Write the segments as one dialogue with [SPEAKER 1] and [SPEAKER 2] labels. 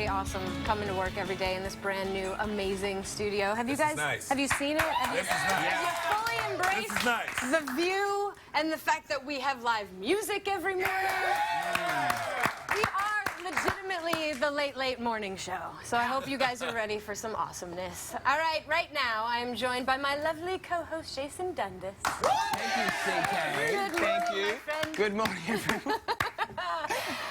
[SPEAKER 1] pretty awesome coming to work every day in this brand new, amazing studio. Have you guys?
[SPEAKER 2] Nice.
[SPEAKER 1] Have you seen it? Have you fully embraced the view and the fact that we have live music every morning? We are legitimately the late morning show. So I hope you guys are ready for some awesomeness. All right, right now I am joined by my lovely co-host Jason Dundas.
[SPEAKER 3] Thank you, CK.
[SPEAKER 1] Good morning, my friend.
[SPEAKER 3] Good morning, everyone.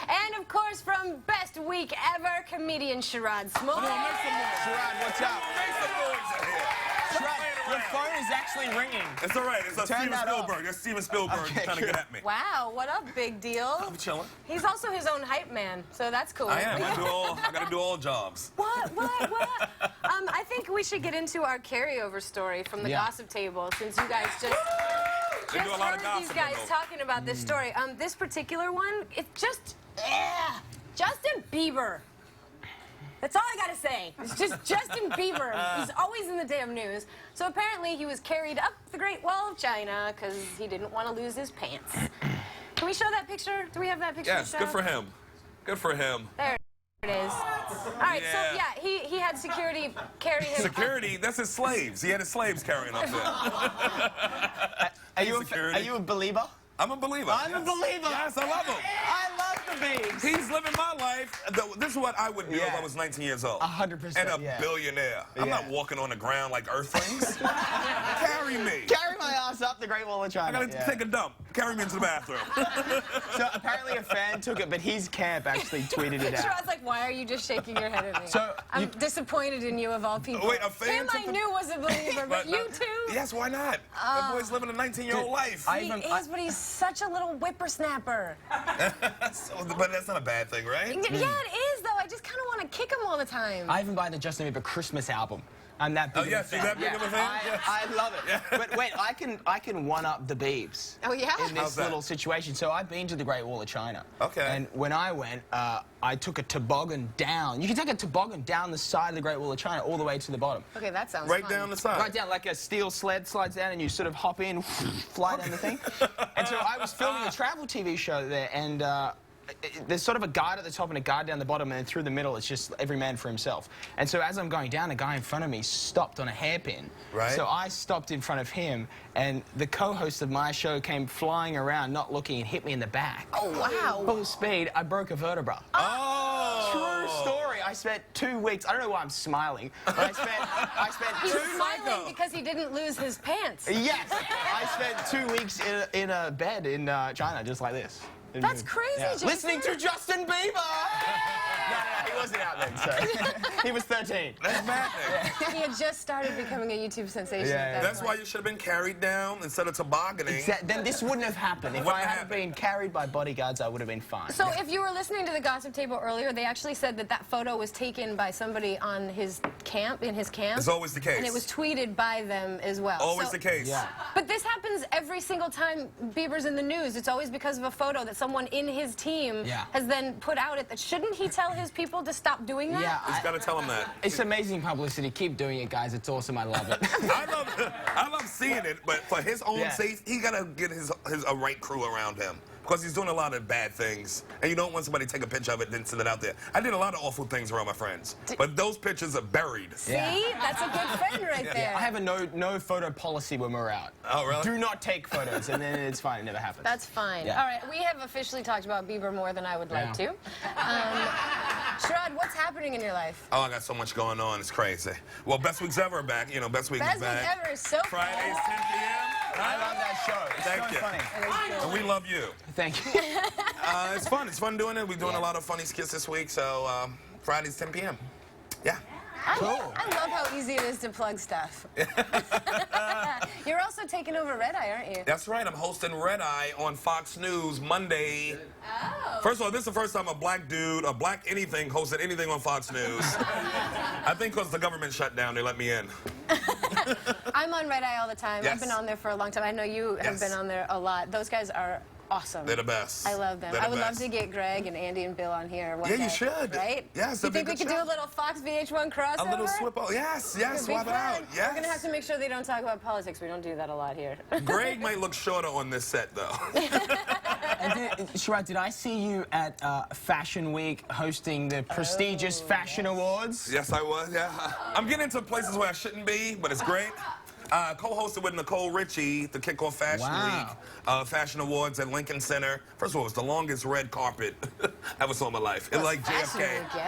[SPEAKER 1] And of course, from Best Week Ever, comedian Sherrod Small.
[SPEAKER 3] Sherrod, what's up?
[SPEAKER 2] Make some noise in here.
[SPEAKER 3] Sherrod, your phone is actually ringing.
[SPEAKER 2] It's all right. It's Steven
[SPEAKER 3] that
[SPEAKER 2] Spielberg.
[SPEAKER 3] off.
[SPEAKER 2] That's Steven Spielberg
[SPEAKER 3] Okay,
[SPEAKER 2] trying to get at me.
[SPEAKER 1] Wow, what up, big deal?
[SPEAKER 2] I'm chilling.
[SPEAKER 1] He's also his own hype man, so that's cool.
[SPEAKER 2] I am. I got to do all jobs.
[SPEAKER 1] What? I think we should get into our carryover story from the gossip table, since you guys just
[SPEAKER 2] They do a lot of
[SPEAKER 1] heard these
[SPEAKER 2] gossip,
[SPEAKER 1] guys
[SPEAKER 2] though.
[SPEAKER 1] talking about this story. This particular one, it just, Justin Bieber. That's all I gotta say. It's just Justin Bieber. He's always in the damn news. So apparently he was carried up the Great Wall of China because he didn't want to lose his pants. Can we show that picture? Do we have that picture?
[SPEAKER 2] Yes,
[SPEAKER 1] to show?
[SPEAKER 2] good for him. Good for him.
[SPEAKER 1] There it is. All right, so yeah, he had security carry him.
[SPEAKER 2] Security, that's his slaves. He had his slaves carrying up there.
[SPEAKER 3] Are you a believer?
[SPEAKER 2] I'm a believer.
[SPEAKER 3] I'm a believer.
[SPEAKER 2] Yes, I love him.
[SPEAKER 3] I love the babes.
[SPEAKER 2] He's living my life. This is what I would do if I was 19 years old.
[SPEAKER 3] 100%.
[SPEAKER 2] And a billionaire. I'm not walking on the ground like earthlings. Carry me.
[SPEAKER 3] Carry my ass up the Great Wall of China.
[SPEAKER 2] I gotta take a dump. Carry me into the bathroom.
[SPEAKER 3] So apparently a fan took it, but his camp actually tweeted it out.
[SPEAKER 1] Sherrod's like, why are you just shaking your head at me?
[SPEAKER 3] So
[SPEAKER 1] I'm disappointed in you of all people.
[SPEAKER 2] Wait, a fan
[SPEAKER 1] Him
[SPEAKER 2] took
[SPEAKER 1] I
[SPEAKER 2] the-
[SPEAKER 1] knew was a believer, but you too?
[SPEAKER 2] Yes, why not? That boy's living a 19-year-old life.
[SPEAKER 1] He is, but he's such a little whippersnapper.
[SPEAKER 2] But that's not a bad thing, right?
[SPEAKER 1] Yeah, it is, though. I just kind of want to kick him all the time.
[SPEAKER 3] I even buy the Justin Bieber Christmas album. I'm that big
[SPEAKER 2] Oh, yes,
[SPEAKER 3] of a
[SPEAKER 2] you
[SPEAKER 3] fan.
[SPEAKER 2] that big of a fan? Yes.
[SPEAKER 3] I love it. But wait, I can one-up the Biebs.
[SPEAKER 1] Oh, yeah?
[SPEAKER 3] In this little situation. So I've been to the Great Wall of China.
[SPEAKER 2] Okay.
[SPEAKER 3] And when I went, I took a toboggan down. You can take a toboggan down the side of the Great Wall of China all the way to the bottom.
[SPEAKER 1] Okay, that sounds
[SPEAKER 2] Right
[SPEAKER 1] fun.
[SPEAKER 2] down the side.
[SPEAKER 3] Right down, like a steel sled slides down and you sort of hop in, fly down the thing. And so I was filming a travel TV show there, and there's sort of a guard at the top and a guard down the bottom, and then through the middle it's just every man for himself. And so as I'm going down, a guy in front of me stopped on a hairpin.
[SPEAKER 2] Right.
[SPEAKER 3] So I stopped in front of him, and the co-host of my show came flying around, not looking, and hit me in the back.
[SPEAKER 1] Oh, wow.
[SPEAKER 3] Full speed, I broke a vertebra.
[SPEAKER 2] Oh!
[SPEAKER 3] True story. I spent 2 weeks. I don't know why I'm smiling, but I spent
[SPEAKER 1] He
[SPEAKER 3] 2
[SPEAKER 1] was smiling because he didn't lose his pants.
[SPEAKER 3] Yes, I spent 2 weeks in a bed in China, just like this.
[SPEAKER 1] That's crazy, Jason.
[SPEAKER 3] Listening to Justin Bieber. No, he wasn't out then, so he was 13.
[SPEAKER 2] That's maddening.
[SPEAKER 1] He had just started becoming a YouTube sensation at that
[SPEAKER 2] That's
[SPEAKER 1] point.
[SPEAKER 2] why you should have been carried down instead of tobogganing.
[SPEAKER 3] Then this wouldn't have happened. If I hadn't been carried by bodyguards, I would have been fine.
[SPEAKER 1] So if you were listening to the gossip table earlier, they actually said that that photo was taken by somebody on his camp, in his camp.
[SPEAKER 2] It's always the case.
[SPEAKER 1] And it was tweeted by them as well.
[SPEAKER 2] Always
[SPEAKER 1] So-
[SPEAKER 2] the case.
[SPEAKER 3] Yeah.
[SPEAKER 1] But this happens every single time Bieber's in the news. It's always because of a photo that someone in his team has then put out. Shouldn't he tell his people to stop doing that?
[SPEAKER 3] Yeah,
[SPEAKER 2] Just gotta tell him that.
[SPEAKER 3] it's amazing publicity. Keep doing it, guys. It's awesome. I love it.
[SPEAKER 2] I love seeing it, but for his own sake, he gotta get a right crew around him. Because he's doing a lot of bad things, and you don't want somebody to take a picture of it and then send it out there. I did a lot of awful things around my friends, but those pictures are buried.
[SPEAKER 1] See? That's a good friend right there.
[SPEAKER 3] I have a no photo policy when we're out.
[SPEAKER 2] Oh, really?
[SPEAKER 3] Do not take photos, and then it's fine. It never happens.
[SPEAKER 1] That's fine.
[SPEAKER 3] Yeah.
[SPEAKER 1] All right, we have officially talked about Bieber more than I would like to. Sherrod, what's happening in your life?
[SPEAKER 2] Oh, I got so much going on. It's crazy. Well, Best Week's Ever are back. You know, Best Week
[SPEAKER 1] Best
[SPEAKER 2] is
[SPEAKER 1] Week
[SPEAKER 2] back.
[SPEAKER 1] Ever is so
[SPEAKER 2] Fridays, 10 p.m.
[SPEAKER 3] I love that show. It's
[SPEAKER 2] Thank
[SPEAKER 3] so
[SPEAKER 2] you.
[SPEAKER 3] funny.
[SPEAKER 2] And we love you.
[SPEAKER 3] Thank you.
[SPEAKER 2] It's fun. It's fun doing it. We're doing a lot of funny skits this week, so Fridays, 10 p.m. Yeah.
[SPEAKER 1] I love how easy it is to plug stuff. You're also taking over Red Eye, aren't you?
[SPEAKER 2] That's right. I'm hosting Red Eye on Fox News Monday. Oh. First of all, this is the first time a black dude, a black anything, hosted anything on Fox News. I think because the government shut down, they let me in.
[SPEAKER 1] I'm on Red Eye all the time.
[SPEAKER 2] Yes.
[SPEAKER 1] I've been on there for a long time. I know you have been on there a lot. Those guys are awesome.
[SPEAKER 2] They're the best.
[SPEAKER 1] I love them.
[SPEAKER 2] They're
[SPEAKER 1] I
[SPEAKER 2] the
[SPEAKER 1] would love
[SPEAKER 2] best.
[SPEAKER 1] to get Greg and Andy and Bill on here one
[SPEAKER 2] Yeah,
[SPEAKER 1] day.
[SPEAKER 2] you should.
[SPEAKER 1] Right?
[SPEAKER 2] Yes,
[SPEAKER 1] You
[SPEAKER 2] that'd be
[SPEAKER 1] think
[SPEAKER 2] a
[SPEAKER 1] we
[SPEAKER 2] good
[SPEAKER 1] could do
[SPEAKER 2] show.
[SPEAKER 1] a little Fox VH1 crossover?
[SPEAKER 2] A little swip out. Yes, yes,
[SPEAKER 1] It'd be
[SPEAKER 2] swap it
[SPEAKER 1] fun.
[SPEAKER 2] out. Yes.
[SPEAKER 1] We're going to have to make sure they don't talk about politics. We don't do that a lot here.
[SPEAKER 2] Greg might look shorter on this set, though.
[SPEAKER 3] Sharad, did I see you at Fashion Week hosting the prestigious Fashion Awards?
[SPEAKER 2] Yes, I was, yeah. I'm getting into places where I shouldn't be, but it's great. Co-hosted with Nicole Richie the Kickoff Fashion Week Fashion Awards at Lincoln Center. First of all, it was the longest red carpet I ever saw in my life. It's like JFK.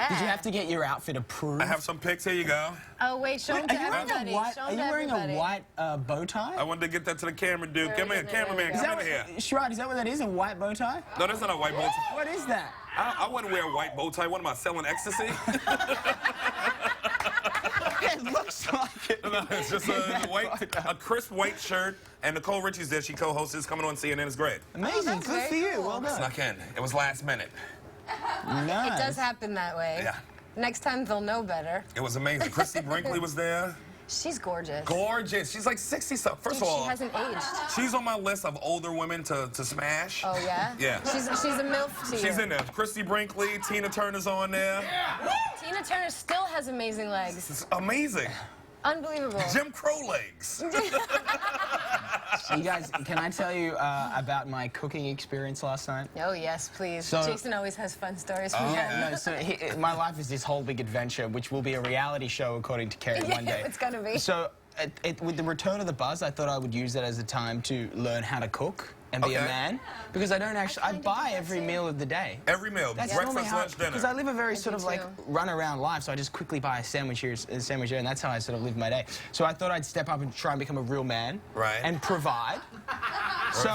[SPEAKER 3] Did you have to get your outfit approved?
[SPEAKER 2] I have some pics. Here you go.
[SPEAKER 1] Oh, wait, show them to everybody.
[SPEAKER 3] Are you wearing a white bow tie?
[SPEAKER 2] I wanted to get that to the camera, dude. Come here, cameraman, come in here.
[SPEAKER 3] Sharad, is that what that is, a white bow tie?
[SPEAKER 2] No, that's not a white bow tie.
[SPEAKER 3] What is that?
[SPEAKER 2] I wouldn't wear a white bow tie. What am I, selling ecstasy?
[SPEAKER 3] It looks like it.
[SPEAKER 2] No, it's just a crisp white shirt. And Nicole Richie's there. She co-hosts. It's coming on CNN. It's great.
[SPEAKER 3] Amazing. Good for you. Well done.
[SPEAKER 2] Snuck in. It was last minute.
[SPEAKER 3] Nice.
[SPEAKER 1] It does happen that way.
[SPEAKER 2] Yeah.
[SPEAKER 1] Next time they'll know better.
[SPEAKER 2] It was amazing. Christy Brinkley was there.
[SPEAKER 1] She's gorgeous.
[SPEAKER 2] Gorgeous. She's like 60-something. First of all,
[SPEAKER 1] she hasn't aged.
[SPEAKER 2] She's on my list of older women to smash.
[SPEAKER 1] Oh, yeah?
[SPEAKER 2] Yeah.
[SPEAKER 1] She's a MILF to you.
[SPEAKER 2] She's in there. Christy Brinkley, Tina Turner's on there.
[SPEAKER 1] Tina Turner still has amazing legs.
[SPEAKER 2] It's amazing.
[SPEAKER 1] Unbelievable.
[SPEAKER 2] Jim Crow legs.
[SPEAKER 3] You guys, can I tell you about my cooking experience last night?
[SPEAKER 1] Oh, yes, please.
[SPEAKER 3] So,
[SPEAKER 1] Jason always has fun stories for
[SPEAKER 3] Yeah, no, so my life is this whole big adventure, which will be a reality show, according to Carrie, one day.
[SPEAKER 1] It's gonna be.
[SPEAKER 3] So, with the return of the buzz, I thought I would use that as a time to learn how to cook and be a man, because I don't actually, I buy every meal of the day.
[SPEAKER 2] Every meal, breakfast, lunch, dinner.
[SPEAKER 3] Because I live a very sort of like run-around life, so I just quickly buy a sandwich here, and that's how I sort of live my day. So I thought I'd step up and try and become a real man, and provide. So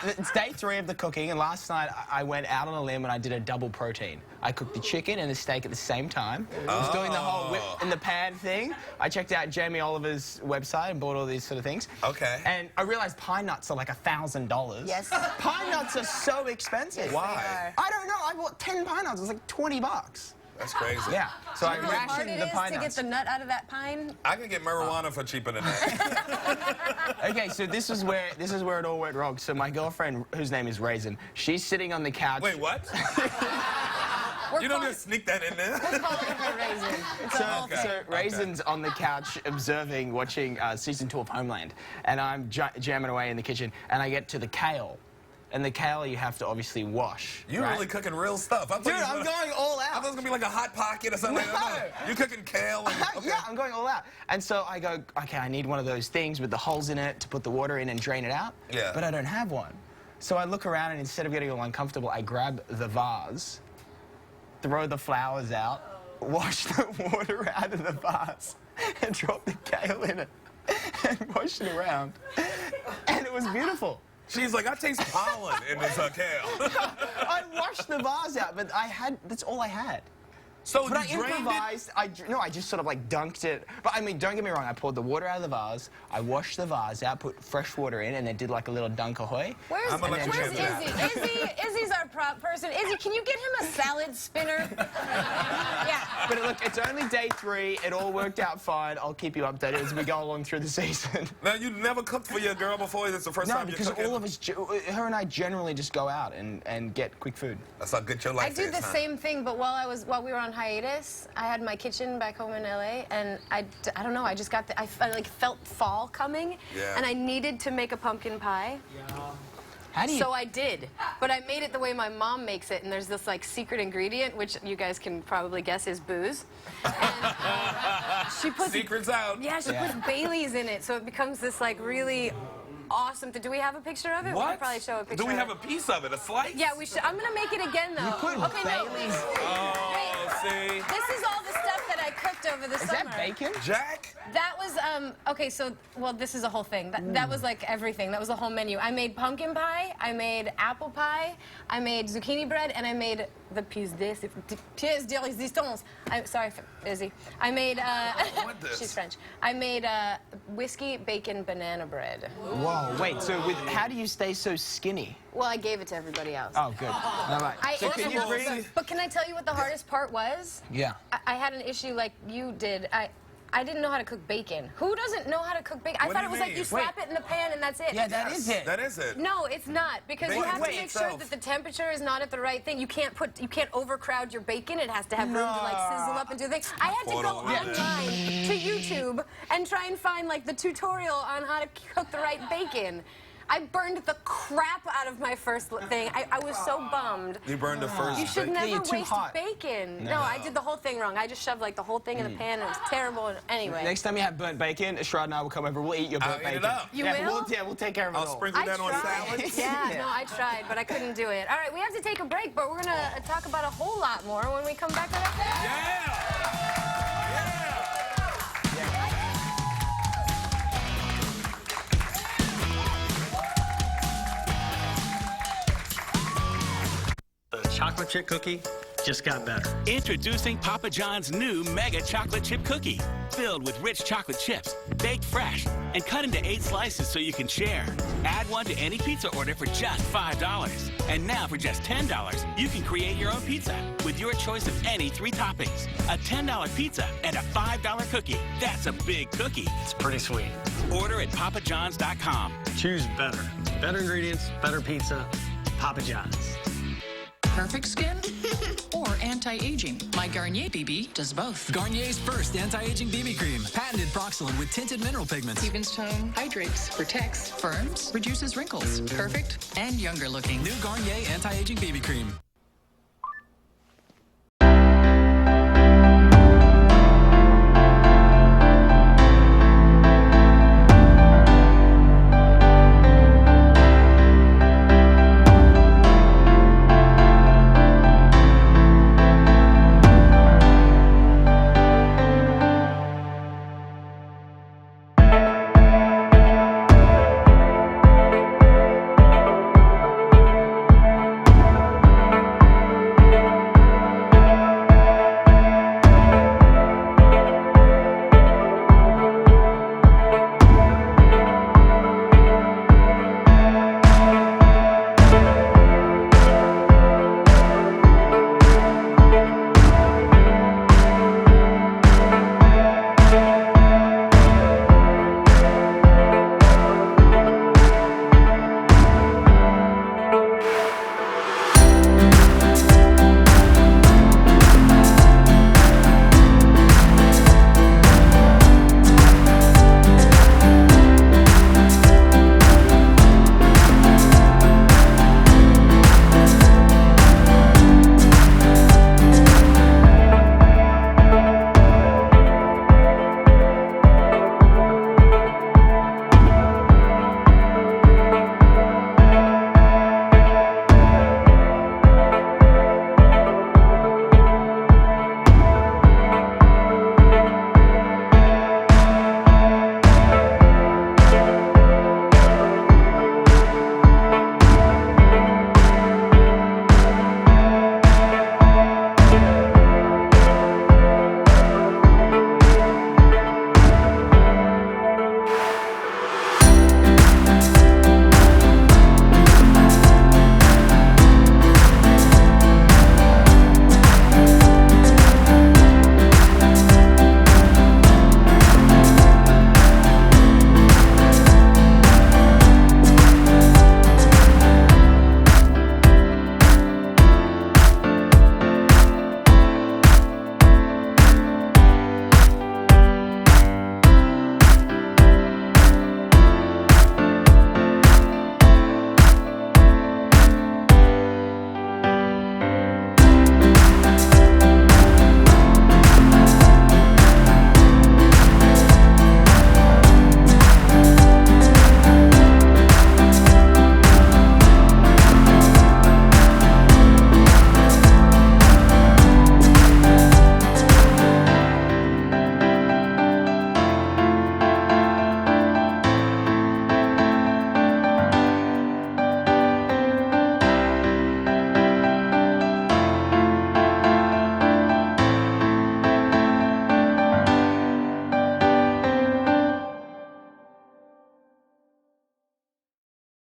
[SPEAKER 3] it's day 3 of the cooking, and last night I went out on a limb and I did a double protein. I cooked the chicken and the steak at the same time. I was doing the whole whip in the pan thing. I checked out Jamie Oliver's website and bought all these sort of things.
[SPEAKER 2] Okay.
[SPEAKER 3] And I realized pine nuts are like $1,000.
[SPEAKER 1] Yes.
[SPEAKER 3] Pine nuts are so expensive.
[SPEAKER 2] Why?
[SPEAKER 3] I don't know. I bought 10 pine nuts. It was like 20 bucks.
[SPEAKER 2] That's crazy.
[SPEAKER 3] Yeah. So I
[SPEAKER 1] You know how hard
[SPEAKER 3] rationed
[SPEAKER 1] it
[SPEAKER 3] the
[SPEAKER 1] is
[SPEAKER 3] pine
[SPEAKER 1] to
[SPEAKER 3] nuts.
[SPEAKER 1] get the nut out of that pine?
[SPEAKER 2] I can get marijuana for cheaper than that.
[SPEAKER 3] Okay, so this is where it all went wrong. So my girlfriend, whose name is Raisin, she's sitting on the couch.
[SPEAKER 2] Wait, what? You don't just sneak that in there.
[SPEAKER 1] We're calling her Raisin. It's a whole thing.
[SPEAKER 3] So Raisin's on the couch observing, watching season 2 of Homeland, and I'm jamming away in the kitchen, and I get to the kale. And the kale you have to obviously wash.
[SPEAKER 2] You're really cooking real stuff.
[SPEAKER 3] Dude, I'm going all out.
[SPEAKER 2] I thought it was going to be like a Hot Pocket or something.
[SPEAKER 3] No.
[SPEAKER 2] You're cooking kale. And, okay.
[SPEAKER 3] Yeah, I'm going all out. And so I go, okay, I need one of those things with the holes in it to put the water in and drain it out.
[SPEAKER 2] Yeah.
[SPEAKER 3] But I don't have one. So I look around, and instead of getting all uncomfortable, I grab the vase, throw the flowers out, wash the water out of the vase, and drop the kale in it, and wash it around. And it was beautiful.
[SPEAKER 2] She's like, I taste pollen in this kale.
[SPEAKER 3] I washed the vase out, but that's all I had.
[SPEAKER 2] So
[SPEAKER 3] But I
[SPEAKER 2] you drained
[SPEAKER 3] improvised. I just sort of like dunked it. But I mean, don't get me wrong. I poured the water out of the vase. I washed the vase out, put fresh water in, and then did like a little dunk ahoy.
[SPEAKER 1] Where's Izzy? Izzy's our prop person. Izzy, can you get him a salad spinner? Yeah.
[SPEAKER 3] But look, it's only day 3. It all worked out fine. I'll keep you updated as we go along through the season.
[SPEAKER 2] Now, you never cooked for your girl before? This is the first
[SPEAKER 3] No,
[SPEAKER 2] time you're
[SPEAKER 3] because
[SPEAKER 2] cooking?
[SPEAKER 3] all of us, her and I generally just go out and get quick food.
[SPEAKER 2] That's how good your life
[SPEAKER 1] I do
[SPEAKER 2] is,
[SPEAKER 1] the
[SPEAKER 2] huh?
[SPEAKER 1] same thing, but while we were on hiatus, I had my kitchen back home in LA, and I don't know, I just got I like felt fall coming, and I needed to make a pumpkin pie.
[SPEAKER 3] How do you?
[SPEAKER 1] So I did, but I made it the way my mom makes it, and there's this like secret ingredient, which you guys can probably guess is booze. And, she puts
[SPEAKER 2] Secret's out.
[SPEAKER 1] Yeah, she puts Bailey's in it, so it becomes this like really awesome. Do we have a picture of it?
[SPEAKER 2] What?
[SPEAKER 1] We could probably show a picture.
[SPEAKER 2] Do we
[SPEAKER 1] of
[SPEAKER 2] have
[SPEAKER 1] it.
[SPEAKER 2] a piece of it? A slice?
[SPEAKER 1] Yeah, we should. I'm gonna make it again though. Okay,
[SPEAKER 3] Bailey's.
[SPEAKER 2] Oh,
[SPEAKER 1] Wait.
[SPEAKER 2] see?
[SPEAKER 1] This is all the stuff that I cooked over the summer.
[SPEAKER 3] Is that bacon?
[SPEAKER 2] Jack?
[SPEAKER 1] That was, okay, so, well, this is a whole thing. That was like everything. That was the whole menu. I made pumpkin pie, I made apple pie, I made zucchini bread, and I made the pièce de résistance. Sorry, Izzy. I made, she's French. I made whiskey, bacon, banana bread.
[SPEAKER 3] Whoa, wait, so how do you stay so skinny?
[SPEAKER 1] Well, I gave it to everybody else.
[SPEAKER 3] Oh, good. All right. So can you bring...
[SPEAKER 1] But can I tell you what the hardest part was?
[SPEAKER 3] Yeah.
[SPEAKER 1] I had an issue like you did. I didn't know how to cook bacon. Who doesn't know how to cook bacon? I
[SPEAKER 2] What
[SPEAKER 1] thought
[SPEAKER 2] do
[SPEAKER 1] it
[SPEAKER 2] you
[SPEAKER 1] was like
[SPEAKER 2] mean?
[SPEAKER 1] you slap it in the pan and that's it.
[SPEAKER 3] Yeah, that is it.
[SPEAKER 2] That is it.
[SPEAKER 1] No, it's not, because you
[SPEAKER 2] Bacon
[SPEAKER 1] have to make sure
[SPEAKER 2] itself.
[SPEAKER 1] that the temperature is not at the right thing. You can't overcrowd your bacon. It has to have room to like sizzle up and do things. I had to go online to YouTube and try and find like the tutorial on how to cook the right bacon. I burned the crap out of my first thing. I was so bummed.
[SPEAKER 2] You burned the first.
[SPEAKER 1] You should
[SPEAKER 2] bacon?
[SPEAKER 1] never waste bacon. No, I did the whole thing wrong. I just shoved like the whole thing in the pan, and it was terrible. And anyway.
[SPEAKER 3] Next time you have burnt bacon, Sherrod and I will come over. We'll eat your burnt bacon.
[SPEAKER 2] Eat it up.
[SPEAKER 1] You will?
[SPEAKER 3] We'll take care of it all.
[SPEAKER 2] I'll sprinkle that on salad.
[SPEAKER 1] Yeah, no, I tried, but I couldn't do it. All right, we have to take a break, but we're going to talk about a whole lot more when we come back to that.
[SPEAKER 4] The chocolate chip cookie just got better.
[SPEAKER 5] Introducing Papa John's new Mega Chocolate Chip Cookie. Filled with rich chocolate chips, baked fresh, and cut into 8 slices so you can share. Add one to any pizza order for just $5. And now for just $10, you can create your own pizza with your choice of any 3 toppings. A $10 pizza and a $5 cookie. That's a big cookie.
[SPEAKER 4] It's pretty sweet.
[SPEAKER 5] Order at papajohns.com.
[SPEAKER 4] Choose better. Better ingredients, better pizza. Papa John's.
[SPEAKER 6] Perfect skin or anti-aging? My Garnier BB does both.
[SPEAKER 7] Garnier's first anti-aging BB cream. Patented Proxolane with tinted mineral pigments.
[SPEAKER 6] Evens tone, hydrates, protects, firms, reduces wrinkles. Perfect and younger looking.
[SPEAKER 7] New Garnier anti-aging BB cream.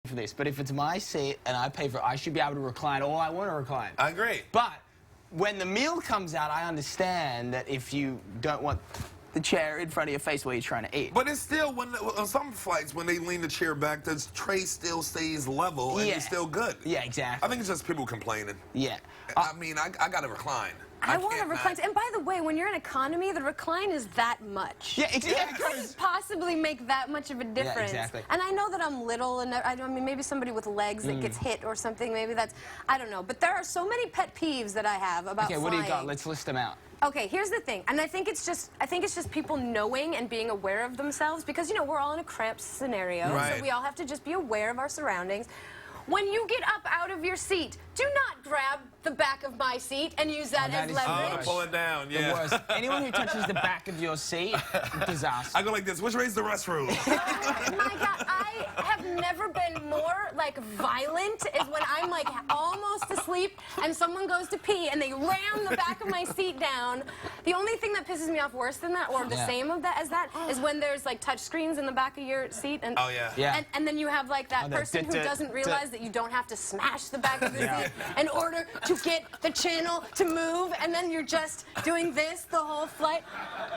[SPEAKER 3] For this, but if it's my seat and I pay for it, I should be able to recline all I want to recline.
[SPEAKER 2] I agree.
[SPEAKER 3] But when the meal comes out, I understand that if you don't want the chair in front of your face while you're trying to eat.
[SPEAKER 2] But it's still, on some flights, when they lean the chair back, the tray still stays level and it's still good.
[SPEAKER 3] Yeah, exactly.
[SPEAKER 2] I think it's just people complaining.
[SPEAKER 3] Yeah.
[SPEAKER 2] I mean, I got to recline.
[SPEAKER 1] I want a recline. And by the way, when you're in economy, the recline is that much.
[SPEAKER 3] Yeah, exactly.
[SPEAKER 1] It couldn't possibly make that much of a difference.
[SPEAKER 3] Yeah, exactly.
[SPEAKER 1] And I know that I'm little, and I mean, maybe somebody with legs that gets hit or something, maybe that's, I don't know. But there are so many pet peeves that I have about flying.
[SPEAKER 3] Okay, what do you got? Let's list them out.
[SPEAKER 1] Okay, here's the thing, and I think it's just people knowing and being aware of themselves, because, you know, we're all in a cramped scenario, so we all have to just be aware of our surroundings. When you get up out of your seat, do not grab the back of my seat and use that as leverage.
[SPEAKER 2] Pull it down, yeah.
[SPEAKER 3] The worst. Anyone who touches the back of your seat, disaster.
[SPEAKER 2] I go like this, which way's the restroom?
[SPEAKER 1] Oh my God, I have never been more, like, violent is when I'm, like, almost asleep and someone goes to pee and they ram the back of my seat down. The only thing that pisses me off worse than that, or the same as that, is when there's, like, touch screens in the back of your seat. And, and then you have, like, that person who doesn't realize that you don't have to smash the back of the seat in order to get the channel to move, and then you're just doing this the whole flight.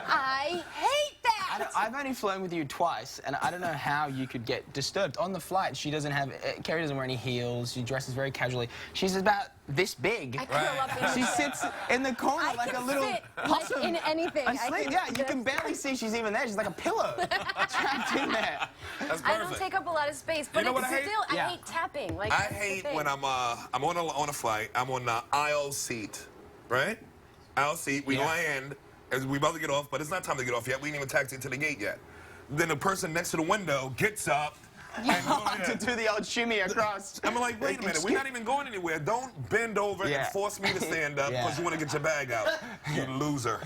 [SPEAKER 1] I hate that!
[SPEAKER 3] I've only flown with you twice, and I don't know how you could get disturbed. On the flight, Carrie doesn't wear any heels, she dresses very casually. She's about this big.
[SPEAKER 1] I curl up
[SPEAKER 3] She sits in the corner like a little possum.
[SPEAKER 1] Like in anything.
[SPEAKER 3] You can barely see she's even there. She's like a pillow trapped in there.
[SPEAKER 2] That's perfect.
[SPEAKER 1] I don't take up a lot of space, but
[SPEAKER 2] you know what
[SPEAKER 1] I hate tapping. Like,
[SPEAKER 2] I hate when I'm on a flight, I'm on the aisle seat, right? Aisle seat, we land, as we about to get off, but it's not time to get off yet. We ain't even taxied to the gate yet. Then the person next to the window gets up,
[SPEAKER 3] to do the old shimmy across.
[SPEAKER 2] I'm like, wait a minute, we're not even going anywhere. Don't bend over and force me to stand up because you want to get your bag out. You loser.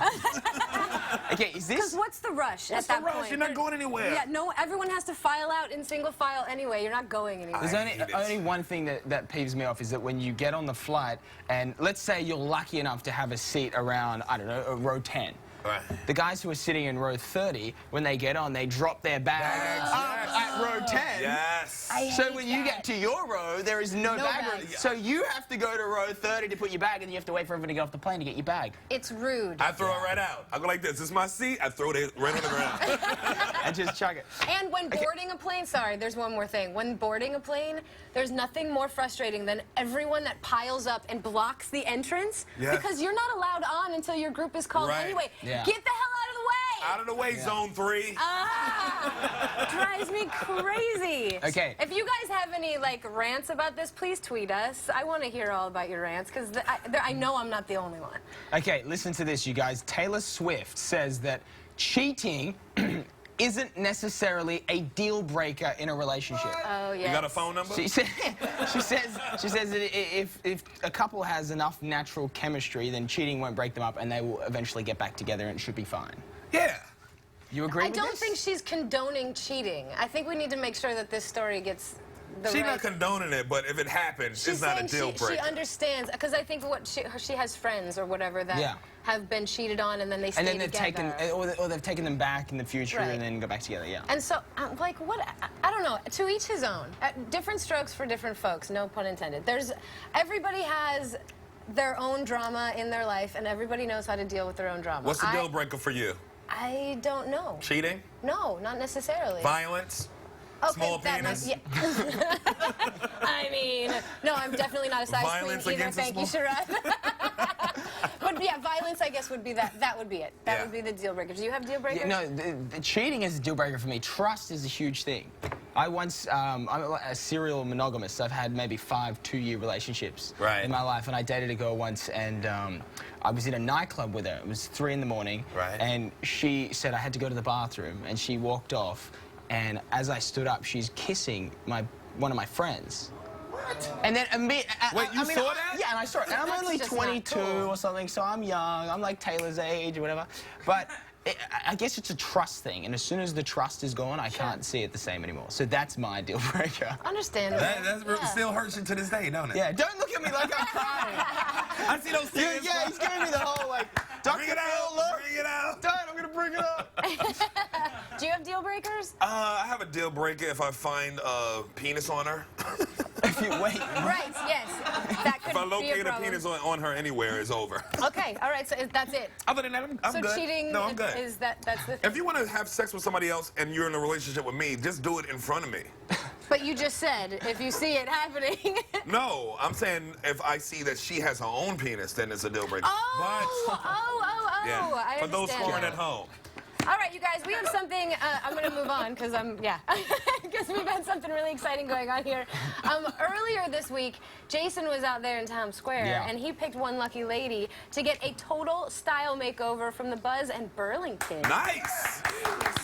[SPEAKER 3] Okay, is this...
[SPEAKER 1] Because what's the rush at that point?
[SPEAKER 2] You're not going anywhere.
[SPEAKER 1] Yeah, no, everyone has to file out in single file anyway. You're not going anywhere.
[SPEAKER 3] There's only one thing that peeves me off is that when you get on the flight, and let's say you're lucky enough to have a seat around, I don't know, row 10.
[SPEAKER 2] Right.
[SPEAKER 3] The guys who are sitting in row 30, when they get on, they drop their bags at row 10.
[SPEAKER 2] Yes.
[SPEAKER 3] So when you get to your row, there is no bag room. So you have to go to row 30 to put your bag, and you have to wait for everyone to get off the plane to get your bag.
[SPEAKER 1] It's rude.
[SPEAKER 2] I throw it right out. I go like this. This is my seat. I throw it right on the ground.
[SPEAKER 3] And just chuck it.
[SPEAKER 1] And when boarding a plane, sorry, there's one more thing. When boarding a plane, there's nothing more frustrating than everyone that piles up and blocks the entrance because you're not allowed on until your group is called anyway.
[SPEAKER 3] Yeah.
[SPEAKER 1] Get the hell out of the way!
[SPEAKER 2] Out of the way, zone 3.
[SPEAKER 1] Drives me crazy.
[SPEAKER 3] Okay.
[SPEAKER 1] If you guys have any, like, rants about this, please tweet us. I want to hear all about your rants, because I know I'm not the only one.
[SPEAKER 3] Okay, listen to this, you guys. Taylor Swift says that cheating isn't necessarily a deal breaker in a relationship.
[SPEAKER 1] Oh, yeah.
[SPEAKER 2] You got a phone number?
[SPEAKER 3] She says that if a couple has enough natural chemistry, then cheating won't break them up, and they will eventually get back together, and it should be fine.
[SPEAKER 2] Yeah.
[SPEAKER 3] You agree with this?
[SPEAKER 1] I don't think she's condoning cheating. I think we need to make sure that this story gets the
[SPEAKER 2] She's
[SPEAKER 1] right...
[SPEAKER 2] not condoning it, but if it happens, it's not a deal breaker.
[SPEAKER 1] She understands, because I think she has friends or whatever that have been cheated on, and then they stay together.
[SPEAKER 3] And then or they've taken them back in the future and then go back together,
[SPEAKER 1] And so, like, I don't know, to each his own. Different strokes for different folks, no pun intended. Everybody has their own drama in their life, and everybody knows how to deal with their own drama.
[SPEAKER 2] What's the deal breaker for you?
[SPEAKER 1] I don't know.
[SPEAKER 2] Cheating?
[SPEAKER 1] No, not necessarily.
[SPEAKER 2] Violence?
[SPEAKER 1] Okay,
[SPEAKER 2] small penis?
[SPEAKER 1] I mean, no, I'm definitely not a size queen either. Thank you, Sharad. But yeah, violence, I guess, would be that. That would be it. That would be the deal breaker. Do you have deal breakers?
[SPEAKER 3] Yeah, no, the cheating is a deal breaker for me. Trust is a huge thing. I'm a serial monogamist. I've had maybe 5 2-year relationships in my life, and I dated a girl once, and I was in a nightclub with her. It was 3 in the morning, and she said I had to go to the bathroom, and she walked off, and as I stood up, she's kissing one of my friends. What? And then wait,
[SPEAKER 2] you saw that?
[SPEAKER 3] Yeah, and I saw it. And I'm only 22 or something, so I'm young. I'm like Taylor's age or whatever. But I guess it's a trust thing, and as soon as the trust is gone, I can't see it the same anymore. So that's my deal breaker.
[SPEAKER 1] Understandable.
[SPEAKER 2] That still hurts you to this day, don't it?
[SPEAKER 3] Yeah, don't look at me like I'm crying.
[SPEAKER 2] I see those tears.
[SPEAKER 3] Yeah, he's giving me the whole, like,
[SPEAKER 2] bring it out, bring it out.
[SPEAKER 3] Don't, I'm going to bring it up.
[SPEAKER 1] Do you have deal breakers?
[SPEAKER 2] I have a deal breaker if I find a penis on her.
[SPEAKER 3] If you wait.
[SPEAKER 1] Right, yes. That could
[SPEAKER 2] if I locate
[SPEAKER 1] be a
[SPEAKER 2] penis on her anywhere, it's over.
[SPEAKER 1] Okay, all right, so that's it.
[SPEAKER 2] Other than that, I'm good.
[SPEAKER 1] So cheating
[SPEAKER 2] I'm good.
[SPEAKER 1] That's the thing.
[SPEAKER 2] If you want to have sex with somebody else and you're in a relationship with me, just do it in front of me.
[SPEAKER 1] But you just said, if you see it happening.
[SPEAKER 2] No, I'm saying if I see that she has her own penis, then it's a deal breaker.
[SPEAKER 1] Oh, I
[SPEAKER 2] For those
[SPEAKER 1] understand.
[SPEAKER 2] scoring at home.
[SPEAKER 1] All right, you guys, we have something. I'm going to move on because because we've had something really exciting going on here. Earlier this week, Jason was out there in Times Square, and he picked one lucky lady to get a total style makeover from the Buzz and Burlington.
[SPEAKER 2] Nice.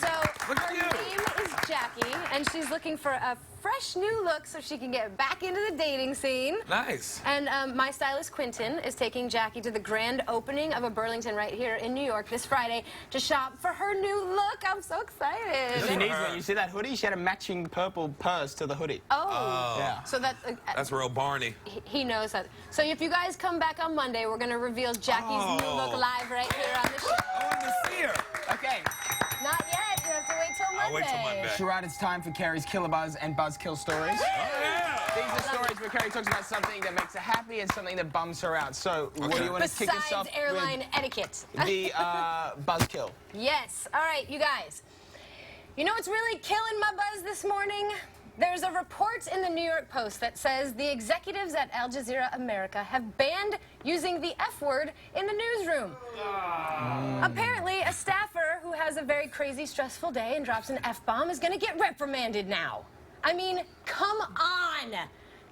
[SPEAKER 1] So
[SPEAKER 2] Look at
[SPEAKER 1] her
[SPEAKER 2] you.
[SPEAKER 1] name is Jackie, and she's looking for a fresh new look so she can get back into the dating scene.
[SPEAKER 2] Nice.
[SPEAKER 1] And my stylist, Quentin, is taking Jackie to the grand opening of a Burlington right here in New York this Friday to shop for her new look. I'm so excited.
[SPEAKER 3] She needs one. You see that hoodie? She had a matching purple purse to the hoodie.
[SPEAKER 1] Oh.
[SPEAKER 3] Yeah.
[SPEAKER 1] So that,
[SPEAKER 2] That's real Barney.
[SPEAKER 1] he knows that. So if you guys come back on Monday, we're going to reveal Jackie's new look live right here on the show.
[SPEAKER 2] I want to see her.
[SPEAKER 3] Okay.
[SPEAKER 1] Not yet. You have to wait till Monday.
[SPEAKER 2] I'll wait till Monday.
[SPEAKER 3] Sherrod, it's time for Carrie's Killer Buzz and Buzzkill stories.
[SPEAKER 2] Oh, yeah.
[SPEAKER 3] These are stories where Carrie talks about something that makes her happy and something that bums her out. So, what do you want to kick us
[SPEAKER 1] Besides
[SPEAKER 3] off
[SPEAKER 1] airline etiquette.
[SPEAKER 3] with? The Buzzkill.
[SPEAKER 1] Yes. All right, you guys. You know what's really killing my buzz this morning? There's a report in the New York Post that says the executives at Al Jazeera America have banned using the F word in the newsroom. Apparently, a staffer who has a very crazy, stressful day and drops an F-bomb is going to get reprimanded now. I mean, come on.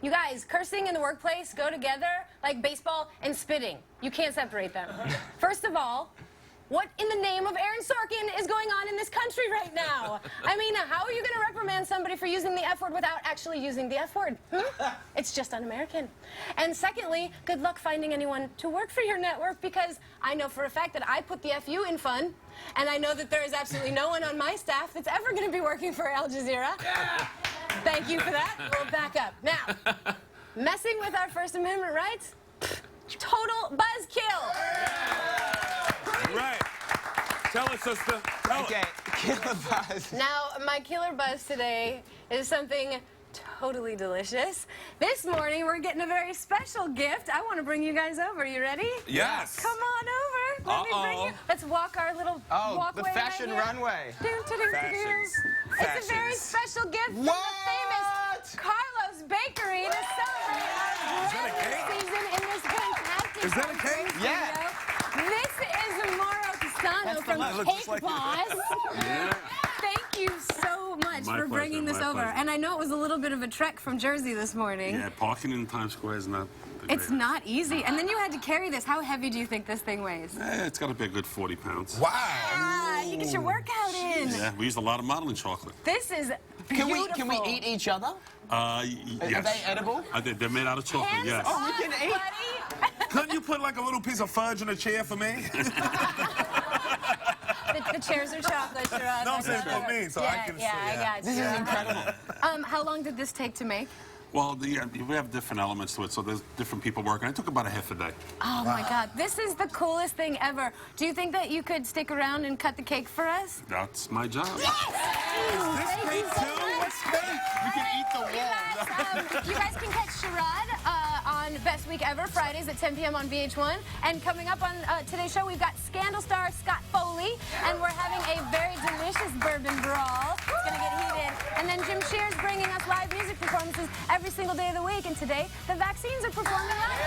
[SPEAKER 1] You guys, cursing in the workplace go together like baseball and spitting. You can't separate them. First of all, what in the name of Aaron Sorkin is going on in this country right now? I mean, how are you going to reprimand somebody for using the F word without actually using the F word? It's just un-American. And secondly, good luck finding anyone to work for your network, because I know for a fact that I put the FU in fun, and I know that there is absolutely no one on my staff that's ever going to be working for Al Jazeera. Thank you for that. We'll back up. Now, messing with our First Amendment rights? Total buzzkill.
[SPEAKER 2] Right. Tell us, sister. Tell
[SPEAKER 3] Okay, Killer Buzz.
[SPEAKER 1] Now, my killer buzz today is something totally delicious. This morning, we're getting a very special gift. I want to bring you guys over. You ready?
[SPEAKER 2] Yes.
[SPEAKER 1] Come on over. Let me bring you. Let's walk our little walkway
[SPEAKER 3] The fashion
[SPEAKER 1] right here.
[SPEAKER 3] runway.
[SPEAKER 2] Fashions.
[SPEAKER 1] It's a very special gift from the famous Carlos Bakery to celebrate our
[SPEAKER 2] that a cake?
[SPEAKER 1] season in this fantastic
[SPEAKER 2] Is that a cake?
[SPEAKER 1] studio.
[SPEAKER 3] Yeah.
[SPEAKER 1] This is Mauro Castano from
[SPEAKER 2] looks
[SPEAKER 1] Cake
[SPEAKER 2] just like it.
[SPEAKER 1] Boss. Thank you so much for bringing this over. And I know it was a little bit of a trek from Jersey this morning.
[SPEAKER 8] Yeah, parking in Times Square is not the
[SPEAKER 1] It's
[SPEAKER 8] greatest.
[SPEAKER 1] not easy. And then you had to carry this. How heavy do you think this thing weighs?
[SPEAKER 8] It's got to be a good 40 pounds.
[SPEAKER 2] Wow.
[SPEAKER 1] Ah, you get your workout in.
[SPEAKER 8] Yeah, we used a lot of modeling chocolate.
[SPEAKER 1] This is beautiful.
[SPEAKER 3] Can we eat each other?
[SPEAKER 8] Yes.
[SPEAKER 3] Are they edible?
[SPEAKER 8] They're made out of chocolate,
[SPEAKER 1] Hands
[SPEAKER 8] yes.
[SPEAKER 1] off,
[SPEAKER 3] we can eat.
[SPEAKER 1] buddy.
[SPEAKER 2] Couldn't you put like a little piece of fudge in a chair for me?
[SPEAKER 1] The chairs are chocolate, Sherrod.
[SPEAKER 2] No, I'm saying for me, so I can
[SPEAKER 1] Yeah,
[SPEAKER 2] see.
[SPEAKER 1] I got you.
[SPEAKER 3] This is incredible.
[SPEAKER 1] How long did this take to make?
[SPEAKER 8] Well, we have different elements to it, so there's different people working. It took about a half a day.
[SPEAKER 1] Oh my God, this is the coolest thing ever. Do you think that you could stick around and cut the cake for us?
[SPEAKER 8] That's my job.
[SPEAKER 2] Is this cake too? What's that?
[SPEAKER 3] We can eat the wall.
[SPEAKER 1] You guys can catch Sherrod on Best Week Ever, Fridays at 10 p.m. on VH1. And coming up on today's show, we've got Scandal star Scott Foley, and we're having a very delicious bourbon brawl. It's going to get heated. And then Jim Shear's bringing us live music performances every single day of the week. And today, the vaccines are performing live. So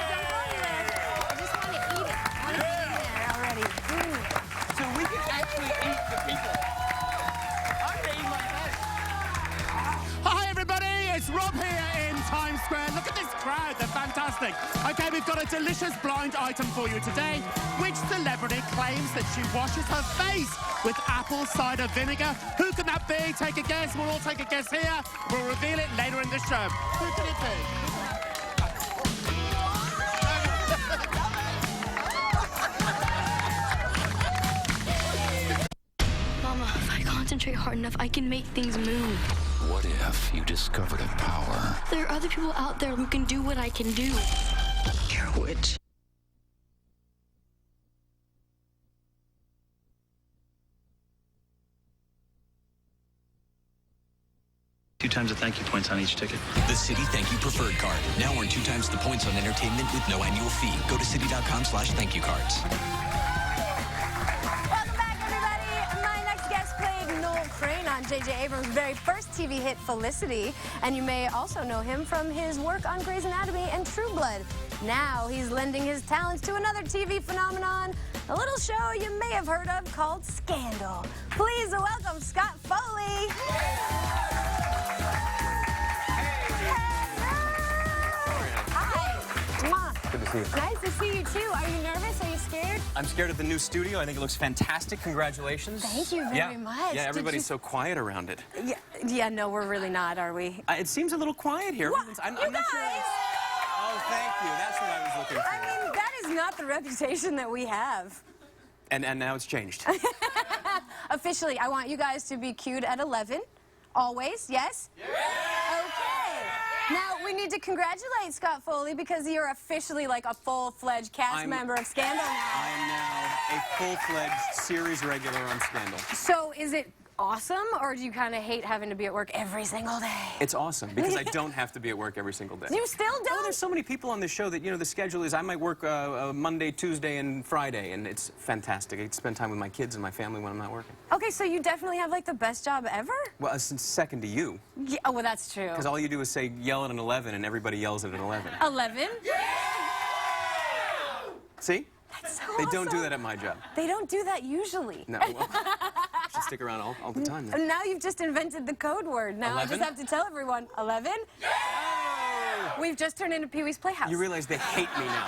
[SPEAKER 1] don't go anywhere. I just want to eat it. I want to get in there already.
[SPEAKER 3] So we can actually eat the people. I'm going to eat my best.
[SPEAKER 9] Hi everybody, it's Rob here in Times Square. Look at this crowd, they're fantastic. Okay, we've got a delicious blind item for you today. Which celebrity claims that she washes her face with apple cider vinegar? Who can that be? Take a guess, we'll all take a guess here. We'll reveal it later in the show. Who can it be?
[SPEAKER 10] Mama, if I concentrate hard enough, I can make things move.
[SPEAKER 11] What if you discovered a power?
[SPEAKER 10] There are other people out there who can do what I can do. You're a witch.
[SPEAKER 4] Two times the thank you points on each ticket.
[SPEAKER 11] The Citi Thank You Preferred Card. Now earn 2 times the points on entertainment with no annual fee. Go to Citi.com/thankyoucards.
[SPEAKER 1] Welcome back, everybody. My next guest played Noel Crane on J.J. Abrams' very first TV hit, Felicity. And you may also know him from his work on Grey's Anatomy and True Blood. Now he's lending his talents to another TV phenomenon, a little show you may have heard of called Scandal. Please welcome Scott Foley.
[SPEAKER 12] Good to see you.
[SPEAKER 1] Nice to see you, too. Are you nervous? Are you scared?
[SPEAKER 12] I'm scared of the new studio. I think it looks fantastic. Congratulations.
[SPEAKER 1] Thank you very much.
[SPEAKER 12] Yeah, everybody's so quiet around it.
[SPEAKER 1] Yeah, no, we're really not, are we?
[SPEAKER 12] It seems a little quiet here. I'm not sure. Oh, thank you. That's what I was looking for.
[SPEAKER 1] I mean, that is not the reputation that we have.
[SPEAKER 12] And now it's changed.
[SPEAKER 1] Officially, I want you guys to be cued at 11. Always, yes? Yeah. Okay. Now, we need to congratulate Scott Foley because you're officially like a full-fledged cast member of Scandal now.
[SPEAKER 12] I am now a full-fledged series regular on Scandal.
[SPEAKER 1] So is it awesome, or do you kind of hate having to be at work every single day?
[SPEAKER 12] It's awesome because I don't have to be at work every single day.
[SPEAKER 1] You still don't?
[SPEAKER 12] Oh, there's so many people on this show that, you know, the schedule is I might work Monday, Tuesday, and Friday, and it's fantastic. I get to spend time with my kids and my family when I'm not working.
[SPEAKER 1] Okay, so you definitely have, like, the best job ever?
[SPEAKER 12] Well, it's second to you.
[SPEAKER 1] Yeah, oh, well, that's true.
[SPEAKER 12] Because all you do is say, yell at an 11, and everybody yells at an 11.
[SPEAKER 1] 11? Yeah!
[SPEAKER 12] See?
[SPEAKER 1] That's so
[SPEAKER 12] They
[SPEAKER 1] awesome.
[SPEAKER 12] don't do that at my job.
[SPEAKER 1] They don't do that usually.
[SPEAKER 12] No, well, I should stick around all the time then.
[SPEAKER 1] Now you've just invented the code word. Now
[SPEAKER 12] 11?
[SPEAKER 1] I just have to tell everyone, 11? Yeah! We've just turned into Pee-wee's Playhouse.
[SPEAKER 12] You realize they hate me now.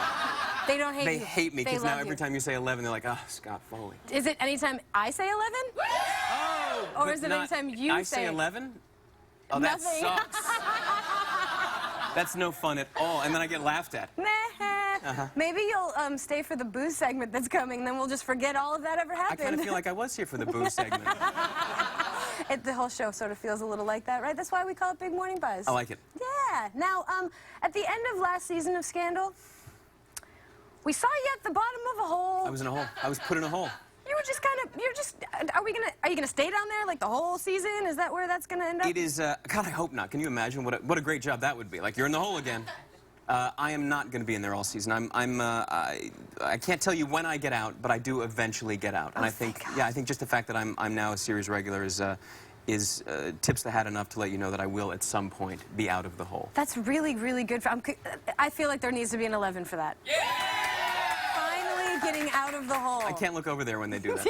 [SPEAKER 1] They don't hate you.
[SPEAKER 12] They hate me because now every
[SPEAKER 1] you.
[SPEAKER 12] time you say 11, they're like, oh, Scott Foley.
[SPEAKER 1] Is it anytime I say 11?
[SPEAKER 12] Oh!
[SPEAKER 1] Or is it anytime you
[SPEAKER 12] I say 11? Oh, that
[SPEAKER 1] Nothing.
[SPEAKER 12] sucks. That's no fun at all. And then I get laughed at.
[SPEAKER 1] Maybe you'll stay for the booze segment that's coming, then we'll just forget all of that ever happened.
[SPEAKER 12] I kind of feel like I was here for the booze segment.
[SPEAKER 1] The whole show sort of feels a little like that, right? That's why we call it Big Morning Buzz.
[SPEAKER 12] I like it.
[SPEAKER 1] Yeah. Now, at the end of last season of Scandal, we saw you at the bottom of a hole.
[SPEAKER 12] I was in a hole. I was put in a hole.
[SPEAKER 1] You were just are you gonna stay down there like the whole season? Is that where that's gonna end up?
[SPEAKER 12] It is, God, I hope not. Can you imagine what a great job that would be? Like, you're in the hole again. I am not going to be in there all season. I can't tell you when I get out, but I do eventually get out. And I think just the fact that I'm now a series regular is tips the hat enough to let you know that I will at some point be out of the hole.
[SPEAKER 1] That's really, really good. I feel like there needs to be an 11 for that. Yeah! Finally getting out of the hole.
[SPEAKER 12] I can't look over there when they do that.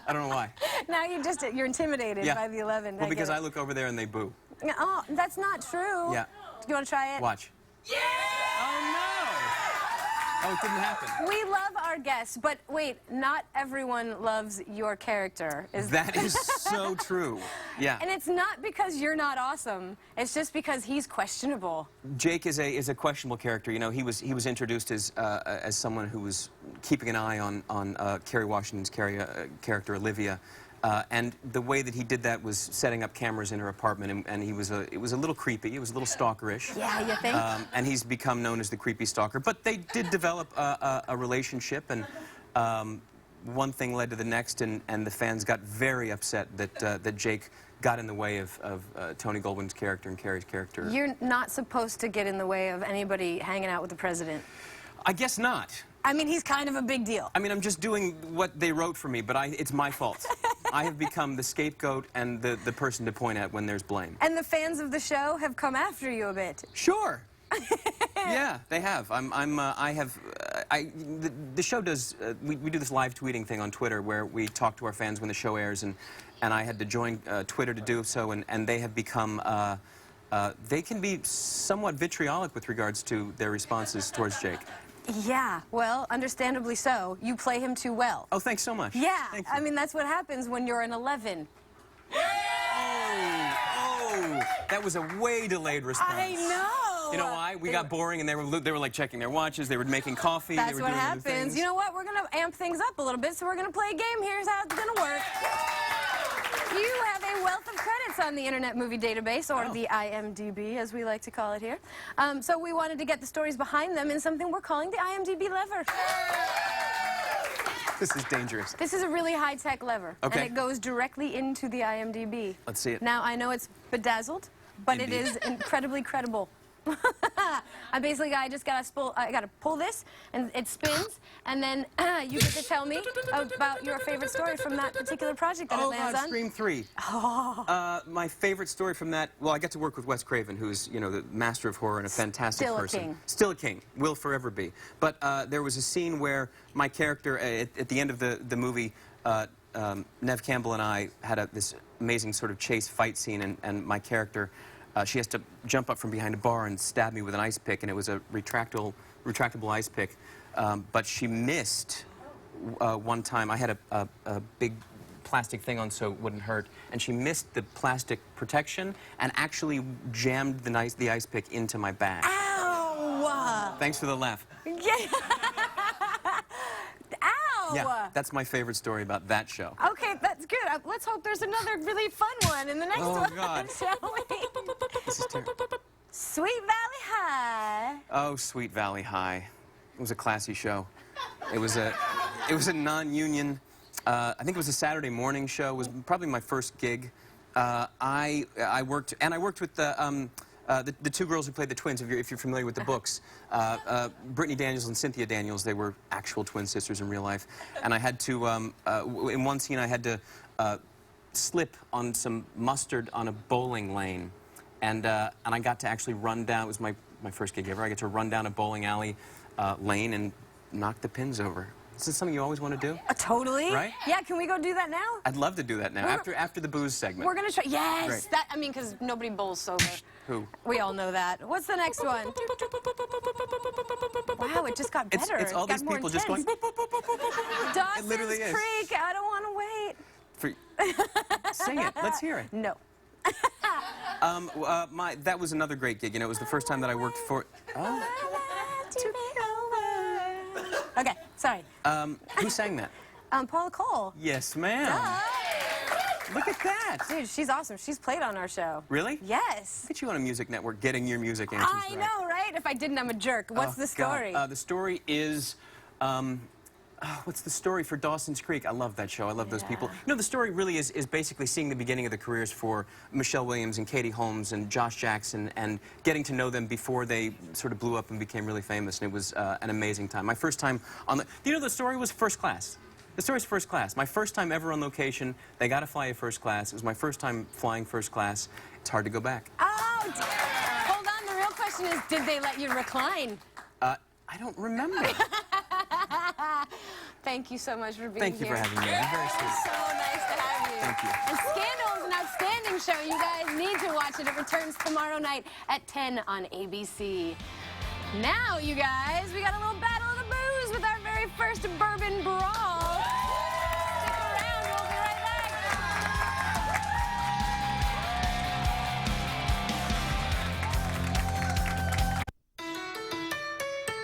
[SPEAKER 12] I don't know why.
[SPEAKER 1] Now you're intimidated by the 11.
[SPEAKER 12] Well, because I look over there and they boo.
[SPEAKER 1] Oh, that's not true.
[SPEAKER 12] Yeah.
[SPEAKER 1] You want to try it?
[SPEAKER 12] Watch. Yeah! Oh, no! Oh, it didn't happen.
[SPEAKER 1] We love our guests, but wait, not everyone loves your character.
[SPEAKER 12] That is so true. Yeah.
[SPEAKER 1] And it's not because you're not awesome. It's just because he's questionable.
[SPEAKER 12] Jake is a questionable character. You know, he was introduced as someone who was keeping an eye on Kerry Washington's character Olivia. And the way that he did that was setting up cameras in her apartment, and it was a little creepy. It was a little stalkerish.
[SPEAKER 1] Yeah, you think?
[SPEAKER 12] And he's become known as the creepy stalker. But they did develop a relationship, and one thing led to the next, and the fans got very upset that Jake got in the way of Tony Goldwyn's character and Carrie's character.
[SPEAKER 1] You're not supposed to get in the way of anybody hanging out with the president.
[SPEAKER 12] I guess not.
[SPEAKER 1] I mean, he's kind of a big deal.
[SPEAKER 12] I mean, I'm just doing what they wrote for me, but it's my fault. I have become the scapegoat and the person to point at when there's blame.
[SPEAKER 1] And the fans of the show have come after you a bit.
[SPEAKER 12] Sure. Yeah, they have. The show does, we do this live tweeting thing on Twitter where we talk to our fans when the show airs, and I had to join Twitter to do so, and they have become, they can be somewhat vitriolic with regards to their responses towards Jake.
[SPEAKER 1] Yeah, well, understandably so. You play him too well.
[SPEAKER 12] Oh, thanks so much.
[SPEAKER 1] Yeah, I mean, that's what happens when you're an 11.
[SPEAKER 12] Oh, that was a way delayed response.
[SPEAKER 1] I know.
[SPEAKER 12] You know why? We got boring, and they were like checking their watches, they were making coffee,
[SPEAKER 1] That's
[SPEAKER 12] they were
[SPEAKER 1] what
[SPEAKER 12] doing
[SPEAKER 1] happens.
[SPEAKER 12] other things.
[SPEAKER 1] You know what? We're going to amp things up a little bit, so we're going to play a game. Here's how it's going to work. You have a wealth of credits on the Internet Movie Database, or the IMDb, as we like to call it here. So we wanted to get the stories behind them in something we're calling the IMDb lever.
[SPEAKER 12] This is dangerous.
[SPEAKER 1] This is a really high-tech lever, and it goes directly into the IMDb.
[SPEAKER 12] Let's see it.
[SPEAKER 1] Now, I know it's bedazzled, but it is incredibly credible. I just gotta pull this, and it spins, and then you get to tell me about your favorite story from that particular project that it lands on.
[SPEAKER 12] Scream 3.
[SPEAKER 1] Oh.
[SPEAKER 12] My favorite story from that, well, I got to work with Wes Craven, who's, you know, the master of horror and a fantastic person.
[SPEAKER 1] Still a king.
[SPEAKER 12] Still a king. Will forever be. But there was a scene where my character, at the end of the movie, Nev Campbell and I had this amazing sort of chase fight scene, and my character, she has to jump up from behind a bar and stab me with an ice pick, and it was a retractable ice pick. But she missed one time. I had a big plastic thing on so it wouldn't hurt, and she missed the plastic protection and actually jammed the ice pick into my bag.
[SPEAKER 1] Ow!
[SPEAKER 12] Thanks for the laugh.
[SPEAKER 1] Yeah. Ow!
[SPEAKER 12] Yeah, that's my favorite story about that show.
[SPEAKER 1] Okay, that's good. Let's hope there's another really fun one in the next one,
[SPEAKER 12] God.
[SPEAKER 1] shall we?
[SPEAKER 12] This is terrible.
[SPEAKER 1] Sweet Valley High.
[SPEAKER 12] Oh, Sweet Valley High. It was a classy show. It was a non-union. I think it was a Saturday morning show. It was probably my first gig. I worked with the two girls who played the twins, if you're familiar with the books. Brittany Daniels and Cynthia Daniels, they were actual twin sisters in real life. And I had to, in one scene, I had to slip on some mustard on a bowling lane. And I got to actually run down, it was my first gig ever, I got to run down a bowling alley lane and knock the pins over. Is this something you always want to do?
[SPEAKER 1] Totally.
[SPEAKER 12] Right?
[SPEAKER 1] Yeah, can we go do that now?
[SPEAKER 12] I'd love to do that now, after the booze segment.
[SPEAKER 1] We're going to try. Yes!
[SPEAKER 12] Great.
[SPEAKER 1] That, I mean, because nobody bowls sober.
[SPEAKER 12] Who?
[SPEAKER 1] We all know that. What's the next one? Wow, it just got better.
[SPEAKER 12] It's all these people just going...
[SPEAKER 1] Dawson's
[SPEAKER 12] It literally is.
[SPEAKER 1] Creek, I don't want to wait.
[SPEAKER 12] Sing it. Let's hear it.
[SPEAKER 1] No.
[SPEAKER 12] That was another great gig. You know, it was the first time that I worked for... Oh.
[SPEAKER 1] Okay, sorry.
[SPEAKER 12] Who sang that?
[SPEAKER 1] Paula Cole.
[SPEAKER 12] Yes, ma'am. Look at that.
[SPEAKER 1] Dude, she's awesome. She's played on our show.
[SPEAKER 12] Really?
[SPEAKER 1] Yes.
[SPEAKER 12] Look at you on a music network getting your music answers
[SPEAKER 1] I know, right? If I didn't, I'm a jerk. What's the story?
[SPEAKER 12] The story is... what's the story for Dawson's Creek? I love that show. I love those people. You know, the story really is basically seeing the beginning of the careers for Michelle Williams and Katie Holmes and Josh Jackson and getting to know them before they sort of blew up and became really famous. And it was an amazing time. My first time on the... You know, the story was first class. The story's first class. My first time ever on location, they got to fly you first class. It was my first time flying first class. It's hard to go back.
[SPEAKER 1] Oh, hold on. The real question is, did they let you recline?
[SPEAKER 12] I don't remember.
[SPEAKER 1] Thank you so much for being here.
[SPEAKER 12] Thank you for having me. You're very sweet.
[SPEAKER 1] It's so nice to have you.
[SPEAKER 12] Thank you.
[SPEAKER 1] And Scandal is an outstanding show. You guys need to watch it. It returns tomorrow night at 10 on ABC. Now, you guys, we got a little battle of the booze with our very first bourbon brawl. Stick around. We'll be right back.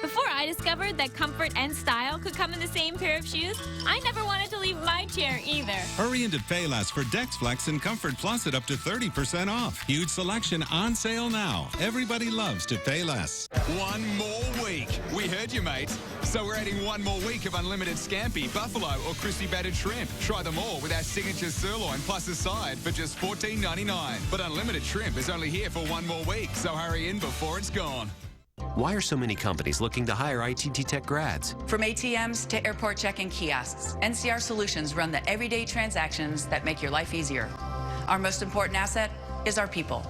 [SPEAKER 13] Before I discovered that comfort and style could come in the same pair of shoes, I never wanted to leave my chair either.
[SPEAKER 14] Hurry into Payless for Dex Flex and Comfort Plus at up to 30% off. Huge selection on sale now. Everybody loves to pay less.
[SPEAKER 15] One more week. We heard you, mate. So we're adding one more week of unlimited scampi, buffalo, or crispy battered shrimp. Try them all with our signature sirloin plus a side for just $14.99. But unlimited shrimp is only here for one more week, so hurry in before it's gone.
[SPEAKER 16] Why are so many companies looking to hire ITT Tech grads?
[SPEAKER 17] From ATMs to airport check-in kiosks, NCR Solutions run the everyday transactions that make your life easier. Our most important asset is our people.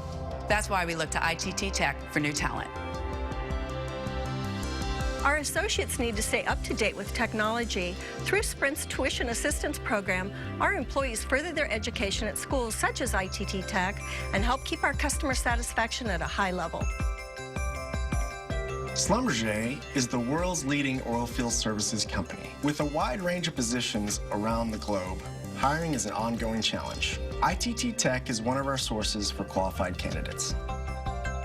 [SPEAKER 17] That's why we look to ITT Tech for new talent.
[SPEAKER 18] Our associates need to stay up to date with technology. Through Sprint's tuition assistance program, our employees further their education at schools such as ITT Tech and help keep our customer satisfaction at a high level.
[SPEAKER 19] Schlumberger is the world's leading oilfield services company. With a wide range of positions around the globe, hiring is an ongoing challenge. ITT Tech is one of our sources for qualified candidates.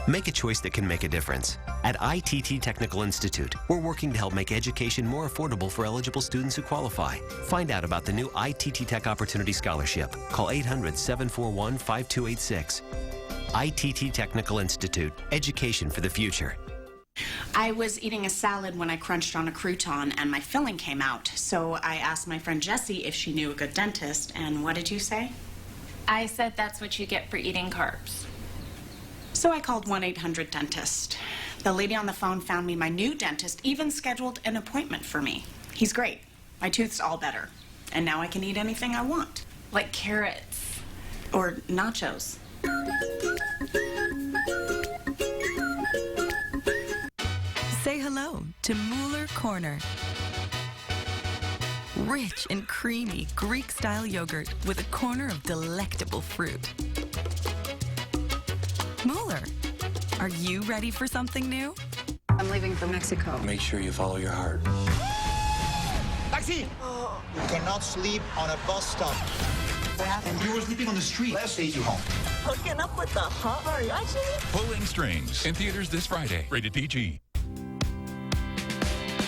[SPEAKER 16] Make a choice that can make a difference. At ITT Technical Institute, we're working to help make education more affordable for eligible students who qualify. Find out about the new ITT Tech Opportunity Scholarship. Call 800-741-5286. ITT Technical Institute, education for the future.
[SPEAKER 20] I was eating a salad when I crunched on a crouton and my filling came out. So I asked my friend Jessie if she knew a good dentist, and what did you say?
[SPEAKER 13] I said that's what you get for eating carbs.
[SPEAKER 20] So I called 1-800-DENTIST. The lady on the phone found me my new dentist, even scheduled an appointment for me. He's great. My tooth's all better. And now I can eat anything I want.
[SPEAKER 21] Like carrots.
[SPEAKER 20] Or nachos.
[SPEAKER 22] Say hello to Mueller Corner. Rich and creamy Greek-style yogurt with a corner of delectable fruit. Mueller, are you ready for something new?
[SPEAKER 21] I'm leaving for Mexico.
[SPEAKER 11] Make sure you follow your heart.
[SPEAKER 23] Taxi! You cannot sleep on a bus stop.
[SPEAKER 21] What happened?
[SPEAKER 23] You were sleeping on the street. Let's take you home.
[SPEAKER 22] Hooking up with the hot mariachi?
[SPEAKER 24] Pulling Strings. In theaters this Friday. Rated PG.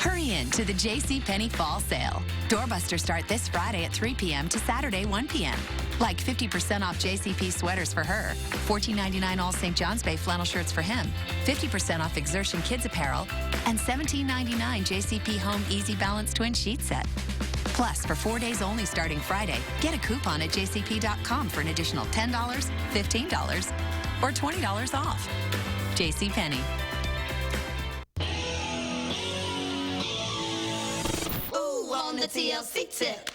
[SPEAKER 25] Hurry in to the JCPenney Fall Sale. Doorbusters start this Friday at 3 p.m. to Saturday 1 p.m. Like 50% off JCP sweaters for her, $14.99 all St. John's Bay flannel shirts for him, 50% off Exertion kids apparel, and $17.99 JCP Home Easy Balance Twin Sheet Set. Plus, for 4 days only starting Friday, get a coupon at jcp.com for an additional $10, $15, or $20 off. JCPenney.
[SPEAKER 10] On the TLC tip.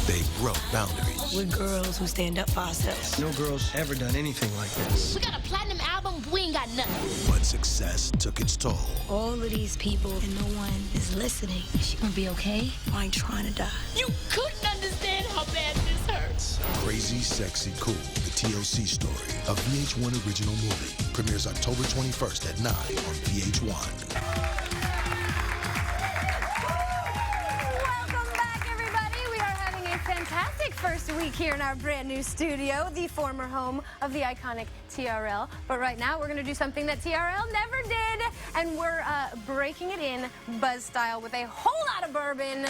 [SPEAKER 26] They broke boundaries.
[SPEAKER 10] We're girls who stand up for ourselves.
[SPEAKER 26] No girl's ever done anything like this.
[SPEAKER 10] We got a platinum album, we ain't got nothing.
[SPEAKER 26] But success took its toll.
[SPEAKER 10] All of these people and no one is listening. Is she gonna be okay? I ain't trying to die. You couldn't understand how bad this hurts.
[SPEAKER 26] Crazy, Sexy, Cool, the TLC story. A VH1 original movie. Premieres October 21st at 9 on VH1.
[SPEAKER 1] Fantastic first week here in our brand new studio, the former home of the iconic TRL. But right now we're going to do something that TRL never did, and we're breaking it in Buzz style with a whole lot of bourbon.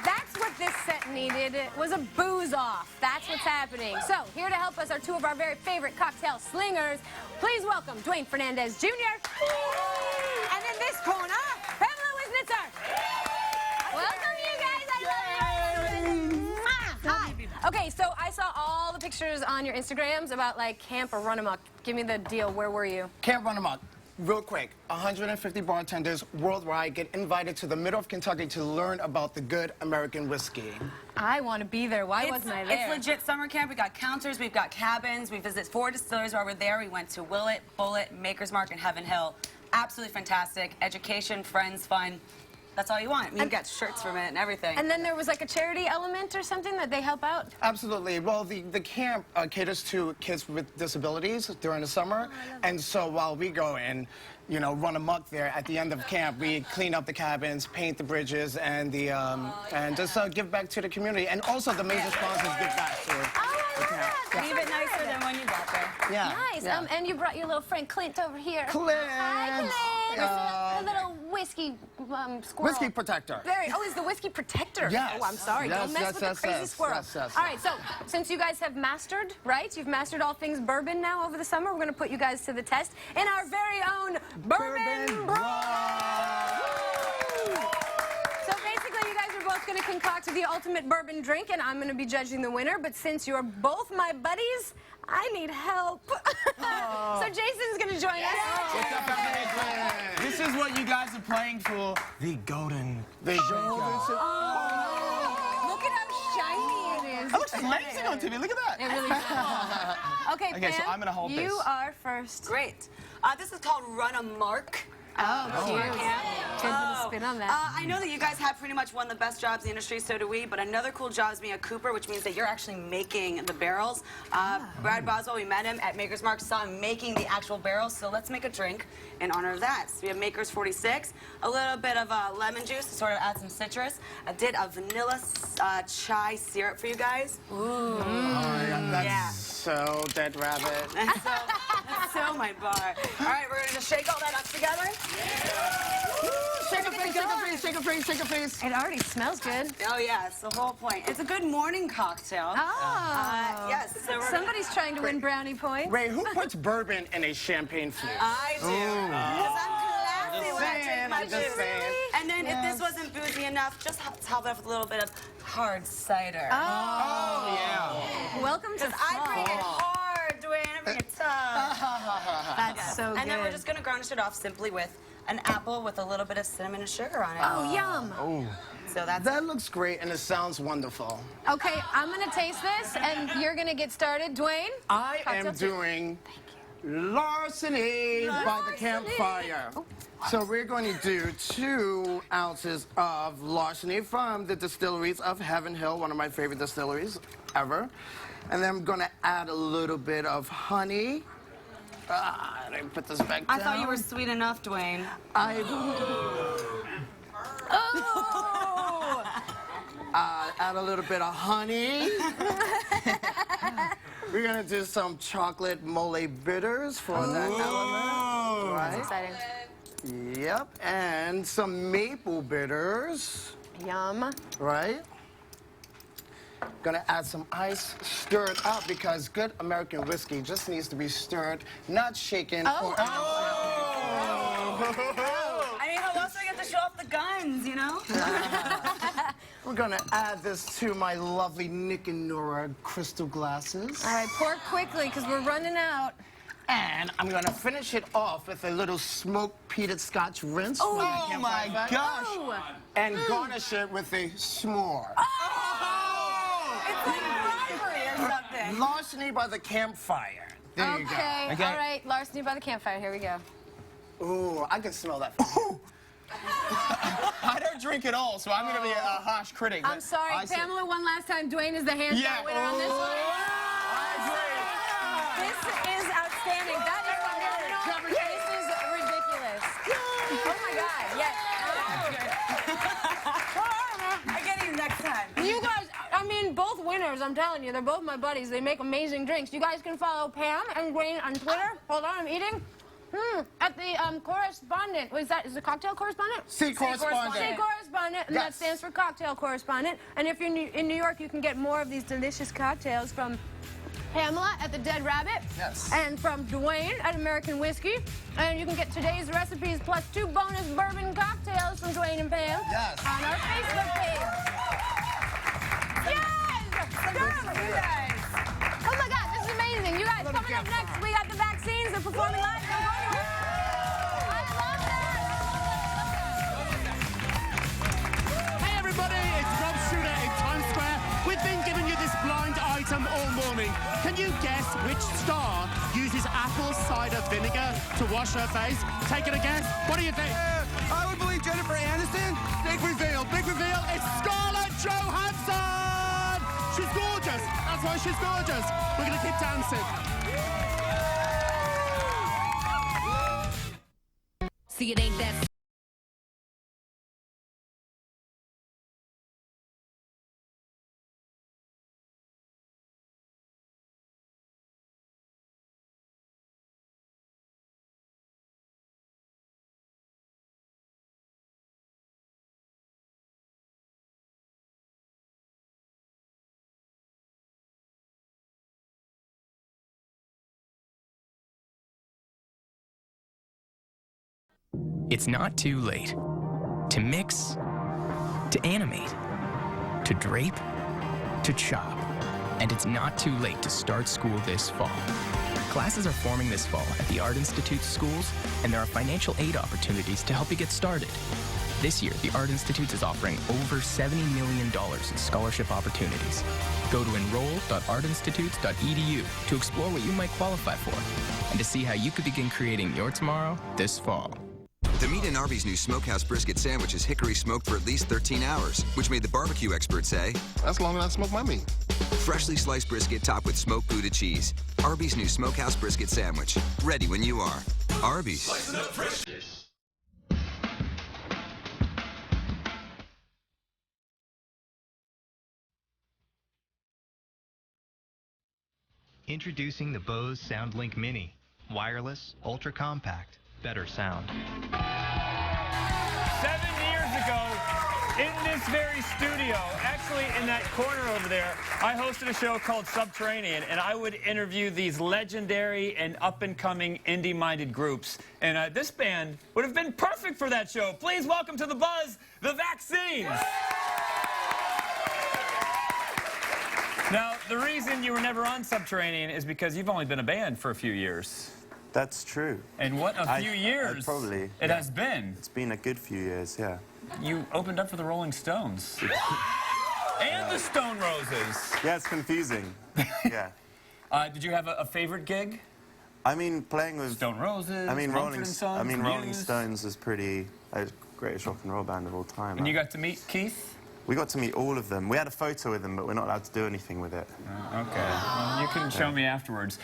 [SPEAKER 1] That's what this set needed, was a booze off. That's what's happening. So here to help us are two of our very favorite cocktail slingers. Please welcome Dwayne Fernandez Jr. And in this corner, Pamela Wisnitzer. Welcome, you guys. I love you. Hi. Okay, so I saw all the pictures on your Instagrams about like camp or run amok. Give me the deal. Where were you?
[SPEAKER 3] Camp Run Amok. Real quick, 150 bartenders worldwide get invited to the middle of Kentucky to learn about the good American whiskey.
[SPEAKER 1] I want to be there. Why wasn't I there?
[SPEAKER 27] It's legit summer camp. We got counters, we've got cabins. We visit 4 distilleries while we're there. We went to Willet, Bullet, Maker's Mark, and Heaven Hill. Absolutely fantastic. Education, friends, fun. That's all you want. You got shirts from it and everything.
[SPEAKER 1] And then there was like a charity element or something that they help out?
[SPEAKER 3] Absolutely. Well, the camp caters to kids with disabilities during the summer. And so while we go and, you know, run amok there at the end of camp, we clean up the cabins, paint the bridges, and the and just give back to the community. And also the major sponsors give back to the camp.
[SPEAKER 27] Yeah. Even nicer than when you got there.
[SPEAKER 3] Yeah.
[SPEAKER 1] Nice.
[SPEAKER 3] Yeah.
[SPEAKER 1] And you brought your little friend Clint over here.
[SPEAKER 3] Clint.
[SPEAKER 1] Hi, Clint. The little whiskey squirrel.
[SPEAKER 3] Whiskey protector.
[SPEAKER 1] Oh, he's the whiskey protector.
[SPEAKER 3] Yes.
[SPEAKER 1] Oh, I'm sorry.
[SPEAKER 3] Yes,
[SPEAKER 1] Don't mess with the crazy squirrel.
[SPEAKER 3] Yes.
[SPEAKER 1] All right, so since you guys have mastered, right? You've mastered all things bourbon now over the summer. We're going to put you guys to the test in our very own Bourbon Brawl. So basically, you guys are both going to concoct the ultimate bourbon drink, and I'm going to be judging the winner. But since you're both my buddies, I need help. So Jason's going to join us.
[SPEAKER 3] What's up, this is what you guys are playing for. The golden.
[SPEAKER 1] Look at how shiny it is.
[SPEAKER 3] It looks amazing on TV. Look at that.
[SPEAKER 1] It really does. Okay,
[SPEAKER 3] Okay, so
[SPEAKER 1] Pam,
[SPEAKER 3] I'm gonna hold
[SPEAKER 1] you
[SPEAKER 3] this.
[SPEAKER 1] are first.
[SPEAKER 27] Great. This is called Run Amok.
[SPEAKER 1] Oh, cute. Good little spin on that.
[SPEAKER 27] I know that you guys have pretty much one of the best jobs in the industry, so do we, but another cool job is being a cooper, which means that you're actually making the barrels. Brad Boswell, we met him at Maker's Mark, saw him making the actual barrels, so let's make a drink in honor of that. So we have Maker's 46, a little bit of lemon juice to sort of add some citrus. I did a vanilla chai syrup for you guys. Ooh.
[SPEAKER 3] Oh my God, that's so dead rabbit.
[SPEAKER 27] That's so my bar. All right, we're going to just shake all that up together.
[SPEAKER 3] Shake a face, shake a face, shake a face, shake a face.
[SPEAKER 1] It already smells good.
[SPEAKER 27] Oh, yeah, it's the whole point. It's a good morning cocktail.
[SPEAKER 1] Oh.
[SPEAKER 27] Yes. So
[SPEAKER 1] somebody's trying to win brownie points.
[SPEAKER 3] Ray, who puts bourbon in a champagne flute?
[SPEAKER 27] I do. Because I'm classy when I drink my juice. And then if this wasn't boozy enough, just top it up with a little bit of hard cider.
[SPEAKER 1] Oh,
[SPEAKER 3] yeah.
[SPEAKER 1] Welcome to fall.
[SPEAKER 27] I bring it hard, Dwayne. having a tough.
[SPEAKER 1] That's so good.
[SPEAKER 27] And then we're just going to garnish it off simply with an apple with a little bit of cinnamon and sugar on it.
[SPEAKER 1] Oh, yum.
[SPEAKER 2] Oh.
[SPEAKER 27] So that's
[SPEAKER 2] That looks great, and it sounds wonderful.
[SPEAKER 1] Okay, I'm going to taste this, and you're going to get started. Dwayne?
[SPEAKER 2] I am doing larceny by the campfire.
[SPEAKER 1] Oh.
[SPEAKER 2] So we're going to do 2 ounces of larceny from the distilleries of Heaven Hill, one of my favorite distilleries ever. And then I'm going to add a little bit of honey. Let me put this back down.
[SPEAKER 27] I thought you were sweet enough, Dwayne.
[SPEAKER 2] Add a little bit of honey. We're going to do some chocolate mole bitters for that element. Right?
[SPEAKER 1] That's exciting.
[SPEAKER 2] Yep, and some maple bitters.
[SPEAKER 1] Yum.
[SPEAKER 2] Right? Gonna add some ice, stir it up, because good American whiskey just needs to be stirred, not shaken or
[SPEAKER 27] I mean, how else do I get to show off the guns, you know?
[SPEAKER 2] We're gonna add this to my lovely Nick and Nora crystal glasses.
[SPEAKER 1] All right, pour quickly, because we're running out.
[SPEAKER 2] And I'm gonna finish it off with a little smoked peated Scotch rinse.
[SPEAKER 3] Oh my gosh!
[SPEAKER 2] And garnish it with a s'more.
[SPEAKER 27] It's like bribery or something.
[SPEAKER 2] Larceny by the campfire. There you go.
[SPEAKER 1] Okay, all right, larceny by the campfire. Here we go.
[SPEAKER 2] Ooh, I can smell that.
[SPEAKER 3] I don't drink at all, so I'm going to be a harsh critic.
[SPEAKER 1] I'm sorry, Pamela, one last time. Dwayne is the hands-down winner on this one. This is outstanding. That is phenomenal. This is ridiculous. Oh my God, yes.
[SPEAKER 27] I get you next time.
[SPEAKER 1] You guys, I mean, both winners, I'm telling you, they're both my buddies. They make amazing drinks. You guys can follow Pam and Dwayne on Twitter. Hold on, I'm eating. At the correspondent. What is that? Is it cocktail correspondent?
[SPEAKER 2] C correspondent.
[SPEAKER 1] C correspondent, and that stands for cocktail correspondent. And if you're in New York, you can get more of these delicious cocktails from Pamela at the Dead Rabbit.
[SPEAKER 2] Yes.
[SPEAKER 1] And from Dwayne at American Whiskey. And you can get today's recipes plus 2 bonus bourbon cocktails from Dwayne and Pam.
[SPEAKER 2] Yes.
[SPEAKER 1] On our Facebook page. Yes! Girl, you guys. Oh my God, this is amazing. You guys, coming up next, we got the vaccines. They're performing live. I love that.
[SPEAKER 4] Hey everybody, it's Rob Shooter in Times Square. We've been giving you this blind item all morning. Can you guess which star uses apple cider vinegar to wash her face? Take it a guess. What do you think?
[SPEAKER 5] I would believe Jennifer Aniston.
[SPEAKER 4] Big reveal, big reveal. It's Scarlett Johansson. She's gorgeous. That's why she's gorgeous. We're going to keep dancing.
[SPEAKER 25] See, it ain't that.
[SPEAKER 6] It's not too late to mix, to animate, to drape, to chop. And it's not too late to start school this fall. Classes are forming this fall at the Art Institute's schools, and there are financial aid opportunities to help you get started. This year, the Art Institute is offering over $70 million in scholarship opportunities. Go to enroll.artinstitutes.edu to explore what you might qualify for, and to see how you could begin creating your tomorrow this fall.
[SPEAKER 7] The meat in Arby's new Smokehouse Brisket Sandwich is hickory smoked for at least 13 hours, which made the barbecue experts say,
[SPEAKER 26] "That's longer than I smoke my meat."
[SPEAKER 7] Freshly sliced brisket topped with smoked Gouda cheese. Arby's new Smokehouse Brisket Sandwich. Ready when you are. Arby's.
[SPEAKER 8] Introducing the Bose SoundLink Mini. Wireless, ultra compact, better sound.
[SPEAKER 9] 7 years ago, in this very studio, actually in that corner over there, I hosted a show called Subterranean, and I would interview these legendary and up-and-coming indie-minded groups. And this band would have been perfect for that show. Please welcome to the buzz, the Vaccines. Now, the reason you were never on Subterranean is because you've only been a band for a few years.
[SPEAKER 12] That's true.
[SPEAKER 9] And what a few years
[SPEAKER 12] probably,
[SPEAKER 9] it has been.
[SPEAKER 12] It's been a good few years, yeah.
[SPEAKER 9] You opened up for the Rolling Stones. And the Stone Roses.
[SPEAKER 12] Yeah, it's confusing. Yeah.
[SPEAKER 9] Did you have a favorite gig?
[SPEAKER 12] I mean, playing with
[SPEAKER 9] Stone Roses.
[SPEAKER 12] I mean,
[SPEAKER 9] Rolling Stones.
[SPEAKER 12] Rolling Stones is pretty the greatest rock and roll band of all time.
[SPEAKER 9] And you got to meet Keith?
[SPEAKER 12] We got to meet all of them. We had a photo with them, but we're not allowed to do anything with it.
[SPEAKER 9] Okay. Well, you can show me afterwards.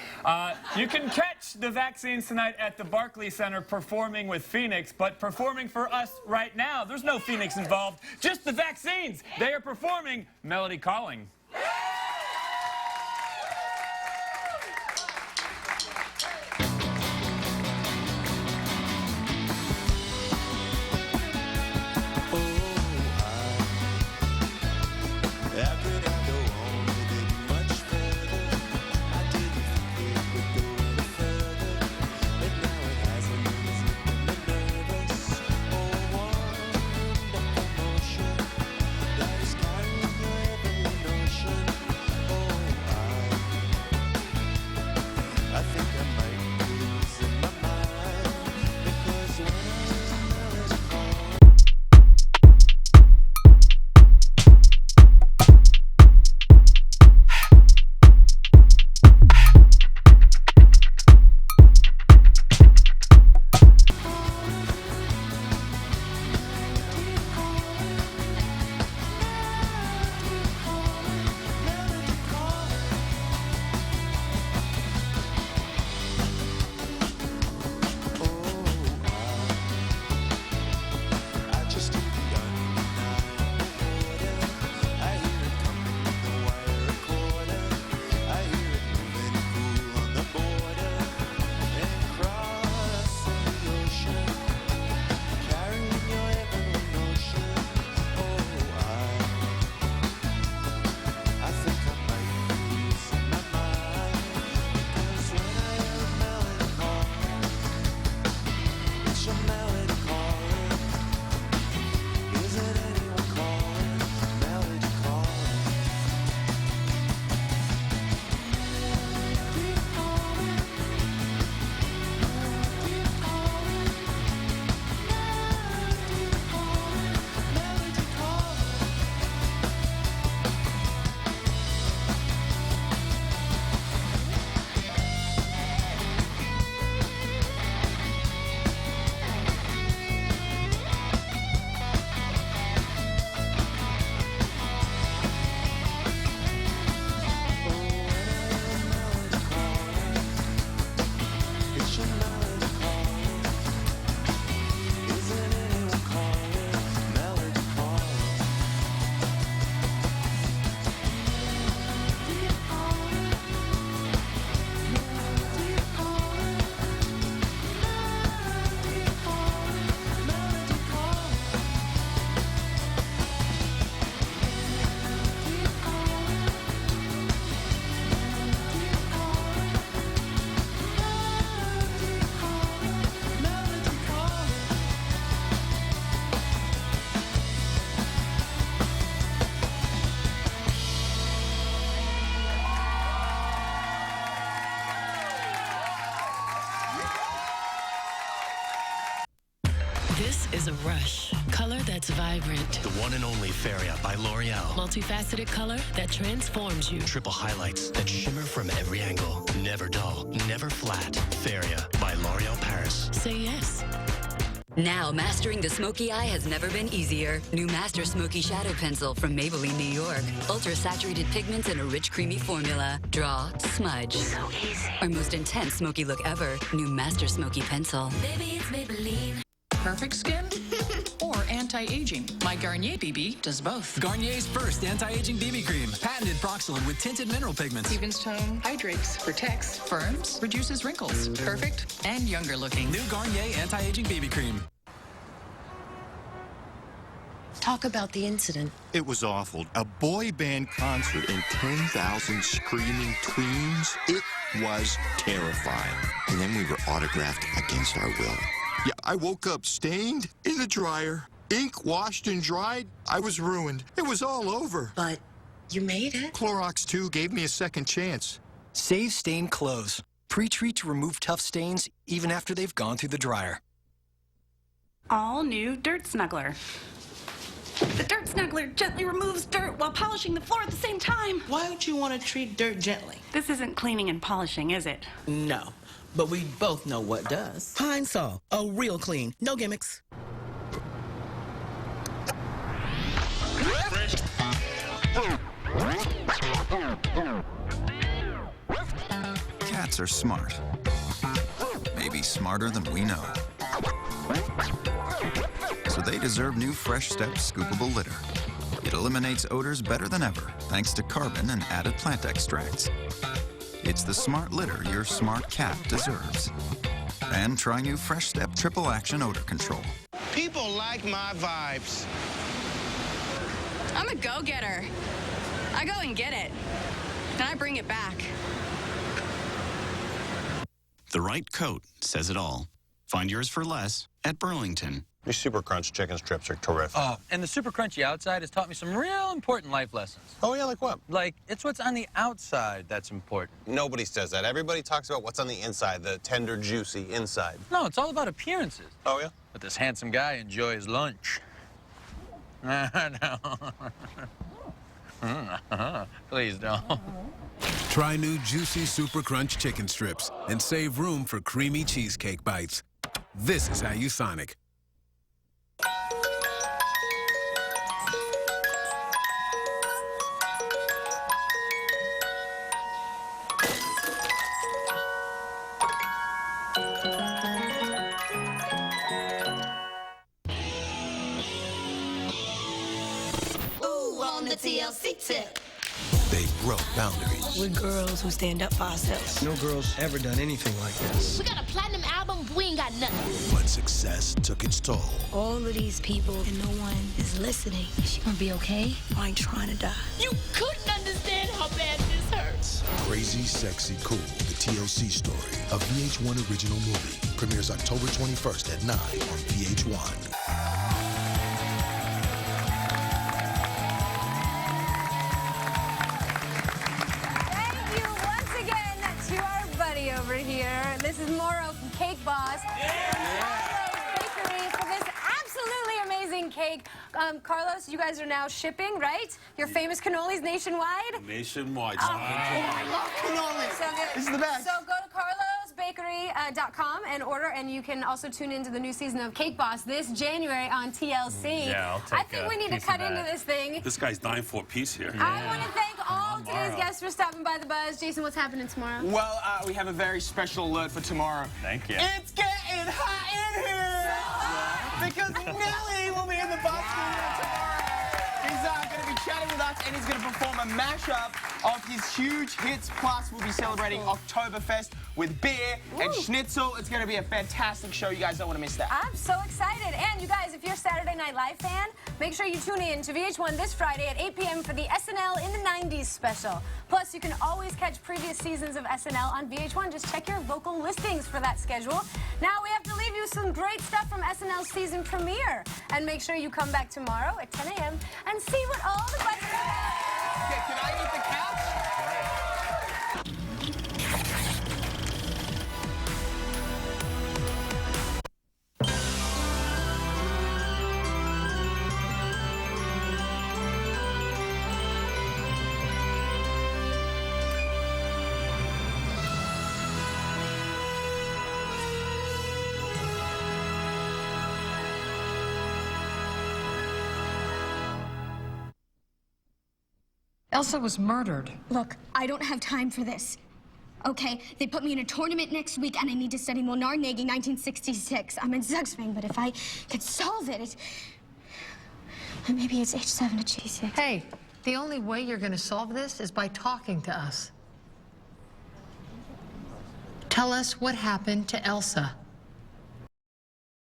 [SPEAKER 9] You can catch the Vaccines tonight at the Barclays Center performing with Phoenix, but performing for us right now. There's no Phoenix involved, just the Vaccines. They are performing Melody Calling.
[SPEAKER 10] This is a rush. Color that's vibrant.
[SPEAKER 11] The one and only Feria by L'Oreal.
[SPEAKER 10] Multifaceted color that transforms you.
[SPEAKER 11] Triple highlights that shimmer from every angle. Never dull, never flat. Feria by L'Oreal Paris.
[SPEAKER 10] Say yes.
[SPEAKER 14] Now, mastering the smoky eye has never been easier. New Master Smoky Shadow Pencil from Maybelline, New York. Ultra-saturated pigments in a rich, creamy formula. Draw, smudge. So easy. Our most intense smoky look ever. New Master Smoky Pencil.
[SPEAKER 10] Baby, it's Maybelline.
[SPEAKER 15] Perfect skin or anti-aging? My Garnier BB does both.
[SPEAKER 16] Garnier's first anti-aging BB cream. Patented Proxolane with tinted mineral pigments.
[SPEAKER 15] Evens tone, hydrates, protects, firms, reduces wrinkles. Perfect and younger looking.
[SPEAKER 16] New Garnier anti-aging BB cream.
[SPEAKER 10] Talk about the incident.
[SPEAKER 17] It was awful. A boy band concert and 10,000 screaming tweens. It was terrifying. And then we were autographed against our will. Yeah, I woke up stained in the dryer, ink washed and dried. I was ruined. It was all over.
[SPEAKER 10] But
[SPEAKER 13] You made it?
[SPEAKER 17] Clorox 2 gave me a second chance.
[SPEAKER 11] Save stained clothes. Pre-treat to remove tough stains even after they've gone through the dryer.
[SPEAKER 18] All new Dirt Snuggler. The Dirt Snuggler gently removes dirt while polishing the floor at the same time.
[SPEAKER 13] Why would you want to treat dirt gently?
[SPEAKER 18] This isn't cleaning and polishing, is it?
[SPEAKER 13] No, but we both know what does. Pine Sol, a real clean, no gimmicks.
[SPEAKER 7] Cats are smart. Maybe smarter than we know. So they deserve new Fresh Step Scoopable Litter. It eliminates odors better than ever, thanks to carbon and added plant extracts. It's the smart litter your smart cat deserves. And try new Fresh Step Triple Action Odor Control.
[SPEAKER 19] People like my vibes.
[SPEAKER 20] I'm a go-getter. I go and get it. And I bring it back.
[SPEAKER 21] The right coat says it all. Find yours for less at Burlington.
[SPEAKER 22] These Super Crunch chicken strips are terrific.
[SPEAKER 23] Oh, and the super crunchy outside has taught me some real important life lessons.
[SPEAKER 22] Oh, yeah, like what?
[SPEAKER 23] Like, it's what's on the outside that's important.
[SPEAKER 22] Nobody says that. Everybody talks about what's on the inside, the tender, juicy inside.
[SPEAKER 23] No, it's all about appearances.
[SPEAKER 22] Oh, yeah?
[SPEAKER 23] But this handsome guy enjoys lunch. No. Please don't.
[SPEAKER 26] Try new juicy Super Crunch chicken strips and save room for creamy cheesecake bites. This is how you Sonic.
[SPEAKER 10] Ooh, on the TLC tip.
[SPEAKER 26] They broke boundaries.
[SPEAKER 10] We're girls who stand up for ourselves.
[SPEAKER 13] No girl's ever done anything like this.
[SPEAKER 10] We got a platinum album, we ain't got nothing.
[SPEAKER 26] But success took its toll.
[SPEAKER 10] All of these people and no one is listening. Is she gonna be okay? I ain't trying to die. You couldn't understand how bad this hurts.
[SPEAKER 26] Crazy, Sexy, Cool, the TLC story, a VH1 original movie. Premieres October 21st at 9 on VH1.
[SPEAKER 1] Over here. This is Moro from Cake Boss. Bakery for this absolutely amazing cake. Carlos, you guys are now shipping, right? Your famous cannolis nationwide?
[SPEAKER 28] Nationwide.
[SPEAKER 1] Oh, I love
[SPEAKER 3] cannoli.
[SPEAKER 1] So good.
[SPEAKER 3] This is the best.
[SPEAKER 1] So go to carlosbakery.com and order, and you can also tune into the new season of Cake Boss this January on TLC.
[SPEAKER 28] Yeah, I'll take
[SPEAKER 1] I think we need to cut into this thing.
[SPEAKER 28] This guy's dying for a piece here.
[SPEAKER 1] I want to thank all today's guests for stopping by the Buzz. Jason, what's happening tomorrow?
[SPEAKER 3] Well, we have a very special alert for tomorrow.
[SPEAKER 28] Thank you.
[SPEAKER 3] It's getting hot in here! Because Nelly will be in the Buzz studio tomorrow. He's going to be chatting with us, and he's going to perform a mashup of his huge hits. Plus, we'll be celebrating Oktoberfest with beer and schnitzel. It's going to be a fantastic show. You guys don't want to miss that.
[SPEAKER 1] I'm so excited. And you guys, if you're a Saturday Night Live fan, make sure you tune in to VH1 this Friday at 8 p.m. for the SNL in the 90s special. Plus, you can always catch previous seasons of SNL on VH1. Just check your local listings for that schedule. Now we have to leave you some great stuff from SNL's season premiere. And make sure you come back tomorrow at 10 a.m. and see what all the buttons are about.
[SPEAKER 3] Okay, can I eat the couch?
[SPEAKER 29] Elsa was murdered.
[SPEAKER 30] Look, I don't have time for this. Okay, they put me in a tournament next week, and I need to study Monarnegi 1966. I'm in Zugsving, but if I could solve it, maybe it's H7 to G6.
[SPEAKER 29] Hey, the only way you're going to solve this is by talking to us. Tell us what happened to Elsa.